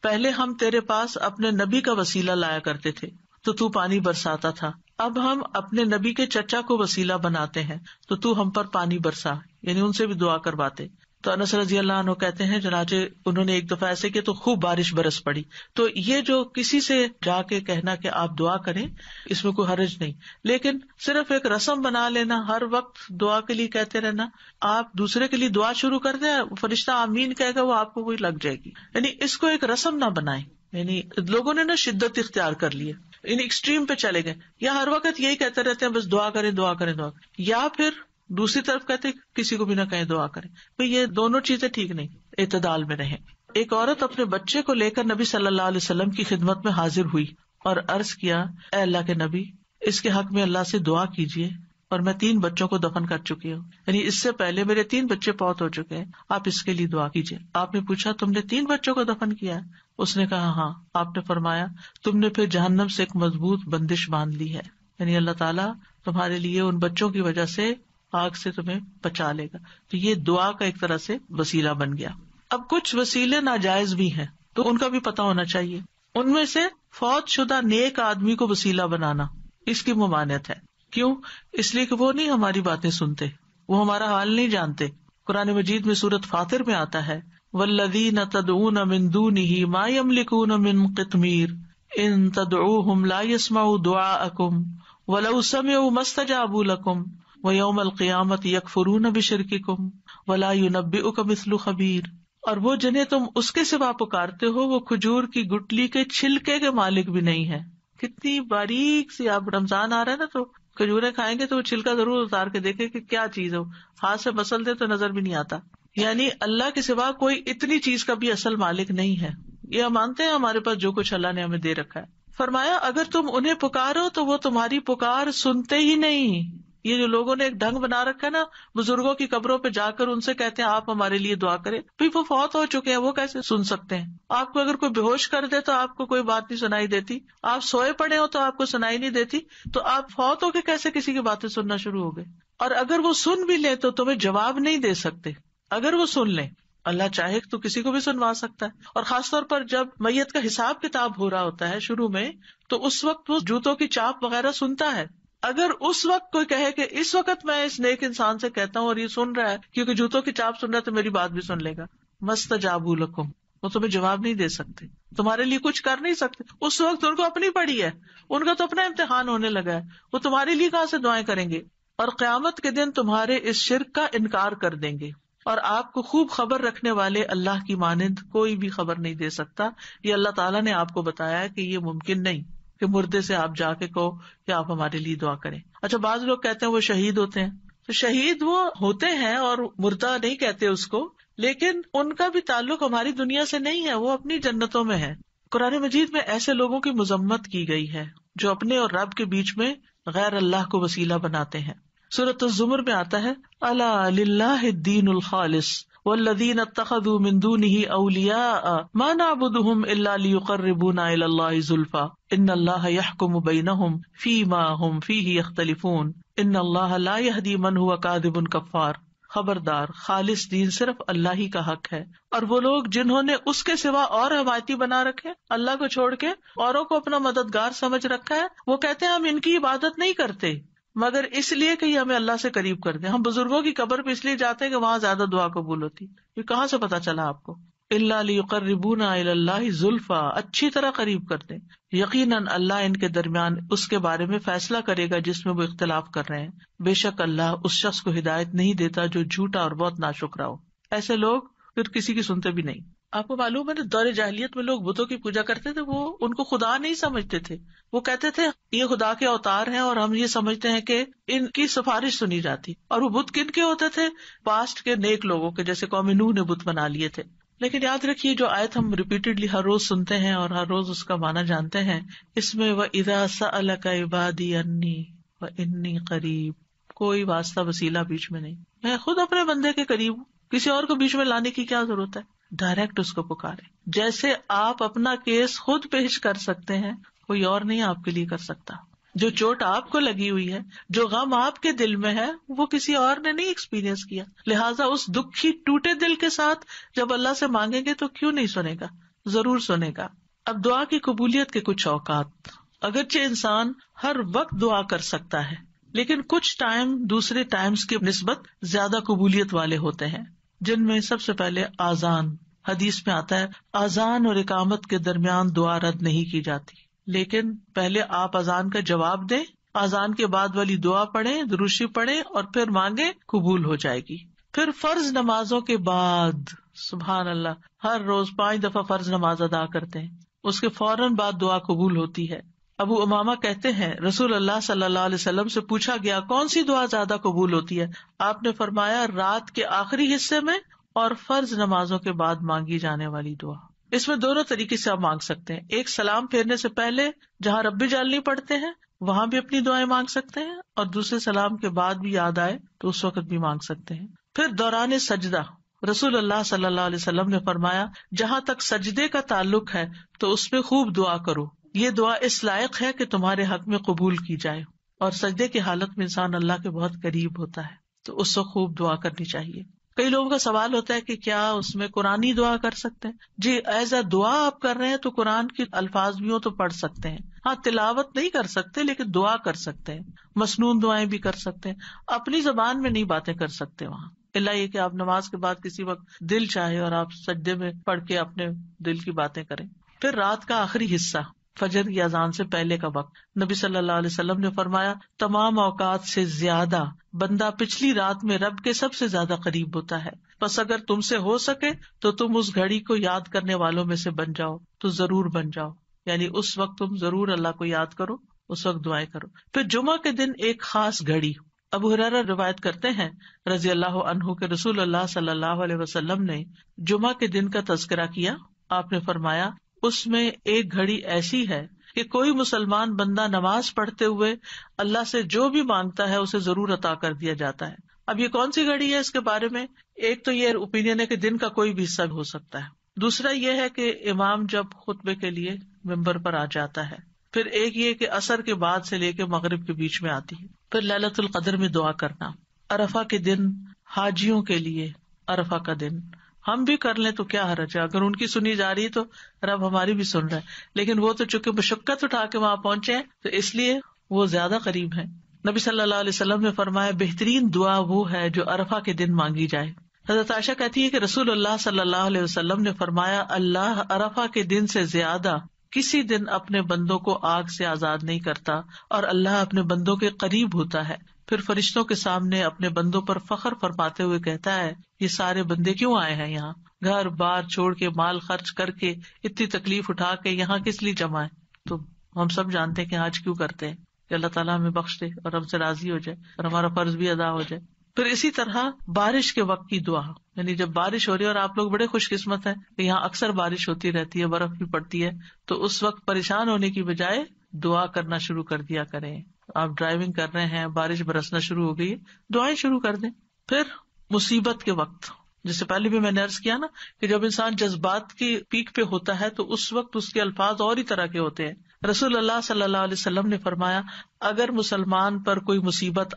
پہلے ہم تیرے پاس اپنے نبی کا وسیلہ لایا کرتے تھے تو پانی برساتا تھا، اب ہم اپنے نبی کے چچا کو وسیلہ بناتے ہیں تو ہم پر پانی برسا، یعنی ان سے بھی دعا کرواتے. تو انس رضی اللہ عنہ کہتے ہیں چنانچہ انہوں نے ایک دفعہ ایسے کیا تو خوب بارش برس پڑی. تو یہ جو کسی سے جا کے کہنا کہ آپ دعا کریں اس میں کوئی حرج نہیں، لیکن صرف ایک رسم بنا لینا ہر وقت دعا کے لیے کہتے رہنا، آپ دوسرے کے لیے دعا شروع کر دیں فرشتہ آمین کہے گا وہ آپ کو وہی لگ جائے گی، یعنی اس کو ایک رسم نہ بنائیں. یعنی لوگوں نے نا شدت اختیار کر لی ہے، ان ایکسٹریم پہ چلے گئے، یا ہر وقت یہی کہتے رہتے ہیں بس دعا کریں دعا کریں دعا کریں، یا پھر دوسری طرف کہتے کسی کو بھی نہ کہیں دعا کریں. بھئی یہ دونوں چیزیں ٹھیک نہیں، اعتدال میں رہیں. ایک عورت اپنے بچے کو لے کر نبی صلی اللہ علیہ وسلم کی خدمت میں حاضر ہوئی اور عرض کیا، اے اللہ کے نبی، اس کے حق میں اللہ سے دعا کیجیے، اور میں 3 بچوں کو دفن کر چکی ہوں، یعنی اس سے پہلے میرے 3 بچے فوت ہو چکے ہیں، آپ اس کے لیے دعا کیجیے. آپ نے پوچھا تم نے 3 بچوں کو دفن کیا ہے؟ اس نے کہا ہاں. آپ نے فرمایا تم نے پھر جہنم سے ایک مضبوط بندش باندھ لی ہے، یعنی اللہ تعالیٰ تمہارے لیے ان بچوں کی وجہ سے آگ سے تمہیں بچا لے گا. تو یہ دعا کا ایک طرح سے وسیلہ بن گیا. اب کچھ وسیلے ناجائز بھی ہیں تو ان کا بھی پتہ ہونا چاہیے. ان میں سے فوت شدہ نیک آدمی کو وسیلہ بنانا، اس کی ممانعت ہے. کیوں؟ اس لیے کہ وہ نہیں ہماری باتیں سنتے، وہ ہمارا حال نہیں جانتے. قرآن مجید میں سورۃ فاطر میں آتا ہے، والذین تدعون من دونہ ما یملکون من قطمیر ان تدعوہم لا یسمعوا دعاءکم ولو سمعوا ما استجابوا لکم ویوم القیامۃ یکفرون بشرککم ولا ینبئک مثل خبیر. اور وہ جنہیں تم اس کے سوا پکارتے ہو وہ کھجور کی گٹلی کے چھلکے کے مالک بھی نہیں ہے. کتنی باریک سی، آپ رمضان آ رہا ہے نا تو کھجوریں کھائیں گے تو وہ چھلکا ضرور اتار کے دیکھیں کہ کیا چیز ہو، ہاتھ سے مسل دے تو نظر بھی نہیں آتا. یعنی اللہ کے سوا کوئی اتنی چیز کا بھی اصل مالک نہیں ہے. یہ ہم مانتے ہیں ہمارے پاس جو کچھ اللہ نے ہمیں دے رکھا ہے. فرمایا اگر تم انہیں پکارو تو وہ تمہاری پکار سنتے ہی نہیں. یہ جو لوگوں نے ایک ڈھنگ بنا رکھا ہے نا، بزرگوں کی قبروں پہ جا کر ان سے کہتے ہیں آپ ہمارے لیے دعا کریں، پھر وہ فوت ہو چکے ہیں، وہ کیسے سن سکتے ہیں؟ آپ کو اگر کوئی بے ہوش کر دے تو آپ کو کوئی بات نہیں سنائی دیتی، آپ سوئے پڑے ہو تو آپ کو سنائی نہیں دیتی، تو آپ فوت ہو کے کیسے کسی کی باتیں سننا شروع ہو گئے؟ اور اگر وہ سن بھی لیں تو تمہیں جواب نہیں دے سکتے. اگر وہ سن لیں، اللہ چاہے تو کسی کو بھی سنوا سکتا ہے. اور خاص طور پر جب میت کا حساب کتاب ہو رہا ہوتا ہے شروع میں، تو اس وقت وہ جوتوں کی چاپ وغیرہ سنتا ہے. اگر اس وقت کوئی کہے کہ اس وقت میں اس نیک انسان سے کہتا ہوں اور یہ سن رہا ہے کیونکہ جوتوں کی چاپ سن رہا ہے تو میری بات بھی سن لے گا، مستجابوا لکم، وہ تمہیں جواب نہیں دے سکتے، تمہارے لیے کچھ کر نہیں سکتے. اس وقت ان کو اپنی پڑی ہے، ان کا تو اپنا امتحان ہونے لگا ہے، وہ تمہارے لیے کہاں سے دعائیں کریں گے؟ اور قیامت کے دن تمہارے اس شرک کا انکار کر دیں گے. اور آپ کو خوب خبر رکھنے والے اللہ کی مانند کوئی بھی خبر نہیں دے سکتا. یہ اللہ تعالیٰ نے آپ کو بتایا ہے کہ یہ ممکن نہیں کہ مردے سے آپ جا کے کہو کہ آپ ہمارے لیے دعا کریں. اچھا، بعض لوگ کہتے ہیں وہ شہید ہوتے ہیں، تو شہید وہ ہوتے ہیں اور مردہ نہیں کہتے اس کو، لیکن ان کا بھی تعلق ہماری دنیا سے نہیں ہے، وہ اپنی جنتوں میں ہے. قرآن مجید میں ایسے لوگوں کی مذمت کی گئی ہے جو اپنے اور رب کے بیچ میں غیر اللہ کو وسیلہ بناتے ہیں. سورۃ الزمر میں آتا ہے، الا للہ الدین الخالص والذین اتخذوا من دونہ اولیاء ما نعبدهم الا لیقربونا الی اللہ زلفی ان اللہ یحکم بینہم فیما ہم فیہ یختلفون ان اللہ لا یہدی من هو کاذب کفار. خبردار، خالص دین صرف اللہ ہی کا حق ہے. اور وہ لوگ جنہوں نے اس کے سوا اور حمایتی بنا رکھے، اللہ کو چھوڑ کے اوروں کو اپنا مددگار سمجھ رکھا ہے، وہ کہتے ہیں ہم ان کی عبادت نہیں کرتے مگر اس لیے کہ یہ ہمیں اللہ سے قریب کر دیں. ہم بزرگوں کی قبر پہ اس لیے جاتے ہیں کہ وہاں زیادہ دعا قبول ہوتی. یہ کہاں سے پتا چلا آپ کو؟ الا لیقربونا الی اللہ زلفی، اچھی طرح قریب کر دیں. یقیناً اللہ ان کے درمیان اس کے بارے میں فیصلہ کرے گا جس میں وہ اختلاف کر رہے ہیں. بے شک اللہ اس شخص کو ہدایت نہیں دیتا جو جھوٹا اور بہت ناشکرا ہو. ایسے لوگ پھر کسی کی سنتے بھی نہیں. آپ کو معلوم ہے نا، دور جاہلیت میں لوگ بتوں کی پوجا کرتے تھے، وہ ان کو خدا نہیں سمجھتے تھے. وہ کہتے تھے یہ خدا کے اوتار ہیں اور ہم یہ سمجھتے ہیں کہ ان کی سفارش سنی جاتی. اور وہ بت کن کے ہوتے تھے؟ پاسٹ کے نیک لوگوں کے، جیسے قوم نوح نے بت بنا لیے تھے. لیکن یاد رکھیے جو آیت ہم ریپیٹڈلی ہر روز سنتے ہیں اور ہر روز اس کا معنی جانتے ہیں، اس میں وَإِذَا سَأَلَكَ عِبَادِي عَنِّي وَإِنِّي قَرِيبٌ، کوئی واسطہ وسیلہ بیچ میں نہیں. میں خود اپنے بندے کے قریب ہوں، کسی اور کو بیچ میں لانے کی کیا ضرورت ہے؟ ڈائریکٹ اس کو پکارے. جیسے آپ اپنا کیس خود پیش کر سکتے ہیں، کوئی اور نہیں آپ کے لیے کر سکتا. جو چوٹ آپ کو لگی ہوئی ہے، جو غم آپ کے دل میں ہے، وہ کسی اور نے نہیں ایکسپیرینس کیا. لہٰذا اس دکھی ٹوٹے دل کے ساتھ جب اللہ سے مانگیں گے تو کیوں نہیں سنے گا؟ ضرور سنے گا. اب دعا کی قبولیت کے کچھ اوقات. اگرچہ انسان ہر وقت دعا کر سکتا ہے، لیکن کچھ ٹائم دوسرے ٹائمز کی نسبت زیادہ قبولیت والے ہوتے ہیں، جن میں سب سے پہلے آذان. حدیث میں آتا ہے آذان اور اقامت کے درمیان دعا رد نہیں کی جاتی، لیکن پہلے آپ اذان کا جواب دیں، اذان کے بعد والی دعا پڑھیں، دروشی پڑھیں اور پھر مانگیں، قبول ہو جائے گی. پھر فرض نمازوں کے بعد، سبحان اللہ، ہر روز 5 دفعہ فرض نماز ادا کرتے ہیں، اس کے فوراً بعد دعا قبول ہوتی ہے. ابو امامہ کہتے ہیں رسول اللہ صلی اللہ علیہ وسلم سے پوچھا گیا کون سی دعا زیادہ قبول ہوتی ہے؟ آپ نے فرمایا رات کے آخری حصے میں اور فرض نمازوں کے بعد مانگی جانے والی دعا. اس میں دونوں طریقے سے آپ مانگ سکتے ہیں. ایک سلام پھیرنے سے پہلے جہاں رب جعلنی پڑھتے ہیں وہاں بھی اپنی دعائیں مانگ سکتے ہیں, اور دوسرے سلام کے بعد بھی یاد آئے تو اس وقت بھی مانگ سکتے ہیں. پھر دوران سجدہ رسول اللہ صلی اللہ علیہ وسلم نے فرمایا جہاں تک سجدے کا تعلق ہے تو اس میں خوب دعا کرو, یہ دعا اس لائق ہے کہ تمہارے حق میں قبول کی جائے. اور سجدے کی حالت میں انسان اللہ کے بہت قریب ہوتا ہے تو اس وقت خوب دعا کرنی چاہیے. کئی لوگوں کا سوال ہوتا ہے کہ کیا اس میں قرآنی دعا کر سکتے ہیں؟ جی, ایز اے دعا آپ کر رہے ہیں تو قرآن کے الفاظ بھی ہو تو پڑھ سکتے ہیں. ہاں, تلاوت نہیں کر سکتے لیکن دعا کر سکتے ہیں, مسنون دعائیں بھی کر سکتے ہیں. اپنی زبان میں نہیں باتیں کر سکتے وہاں, اللہ یہ کہ آپ نماز کے بعد کسی وقت دل چاہے اور آپ سجدے میں پڑھ کے اپنے دل کی باتیں کریں. پھر رات کا آخری حصہ, فجر کی اذان سے پہلے کا وقت, نبی صلی اللہ علیہ وسلم نے فرمایا تمام اوقات سے زیادہ بندہ پچھلی رات میں رب کے سب سے زیادہ قریب ہوتا ہے. بس اگر تم سے ہو سکے تو تم اس گھڑی کو یاد کرنے والوں میں سے بن جاؤ تو ضرور بن جاؤ, یعنی اس وقت تم ضرور اللہ کو یاد کرو, اس وقت دعائیں کرو. پھر جمعہ کے دن ایک خاص گھڑی, ابو ہریرہ روایت کرتے ہیں رضی اللہ عنہ کے رسول اللہ صلی اللہ علیہ وسلم نے جمعہ کے دن کا تذکرہ کیا. آپ نے فرمایا اس میں ایک گھڑی ایسی ہے کہ کوئی مسلمان بندہ نماز پڑھتے ہوئے اللہ سے جو بھی مانگتا ہے اسے ضرور عطا کر دیا جاتا ہے. اب یہ کون سی گھڑی ہے؟ اس کے بارے میں ایک تو یہ اوپینین ہے کہ دن کا کوئی بھی حصہ ہو سکتا ہے. دوسرا یہ ہے کہ امام جب خطبے کے لیے ممبر پر آ جاتا ہے. پھر ایک یہ کہ عصر کے بعد سے لے کے مغرب کے بیچ میں آتی ہے. پھر لیلۃ القدر میں دعا کرنا. عرفہ کے دن حاجیوں کے لیے, عرفہ کا دن ہم بھی کر لیں تو کیا حرج ہے, اگر ان کی سنی جا رہی تو رب ہماری بھی سن رہا ہے. لیکن وہ تو چونکہ مشقت اٹھا کے وہاں پہنچے ہیں تو اس لیے وہ زیادہ قریب ہیں. نبی صلی اللہ علیہ وسلم نے فرمایا بہترین دعا وہ ہے جو عرفہ کے دن مانگی جائے. حضرت عائشہ کہتی ہے کہ رسول اللہ صلی اللہ علیہ وسلم نے فرمایا اللہ عرفہ کے دن سے زیادہ کسی دن اپنے بندوں کو آگ سے آزاد نہیں کرتا اور اللہ اپنے بندوں کے قریب ہوتا ہے. پھر فرشتوں کے سامنے اپنے بندوں پر فخر فرماتے ہوئے کہتا ہے یہ سارے بندے کیوں آئے ہیں یہاں, گھر بار چھوڑ کے, مال خرچ کر کے, اتنی تکلیف اٹھا کے یہاں کس لیے جمع ہے؟ تو ہم سب جانتے ہیں کہ آج کیوں کرتے ہیں کہ اللہ تعالیٰ ہمیں بخش دے اور ہم سے راضی ہو جائے اور ہمارا فرض بھی ادا ہو جائے. پھر اسی طرح بارش کے وقت کی دعا, یعنی جب بارش ہو رہی ہے اور آپ لوگ بڑے خوش قسمت ہیں کہ یہاں اکثر بارش ہوتی رہتی ہے, برف بھی پڑتی ہے, تو اس وقت پریشان ہونے کی بجائے دعا کرنا شروع کر دیا کریں. آپ ڈرائیونگ کر رہے ہیں, بارش برسنا شروع ہو گئی, دعائیں شروع کر دیں. پھر مصیبت کے وقت, جیسے پہلے بھی میں نے عرض کیا نا کہ جب انسان جذبات کی پیک پہ ہوتا ہے تو اس وقت اس کے الفاظ اور ہی طرح کے ہوتے ہیں. رسول اللہ صلی اللہ علیہ وسلم نے فرمایا اگر مسلمان پر کوئی مصیبت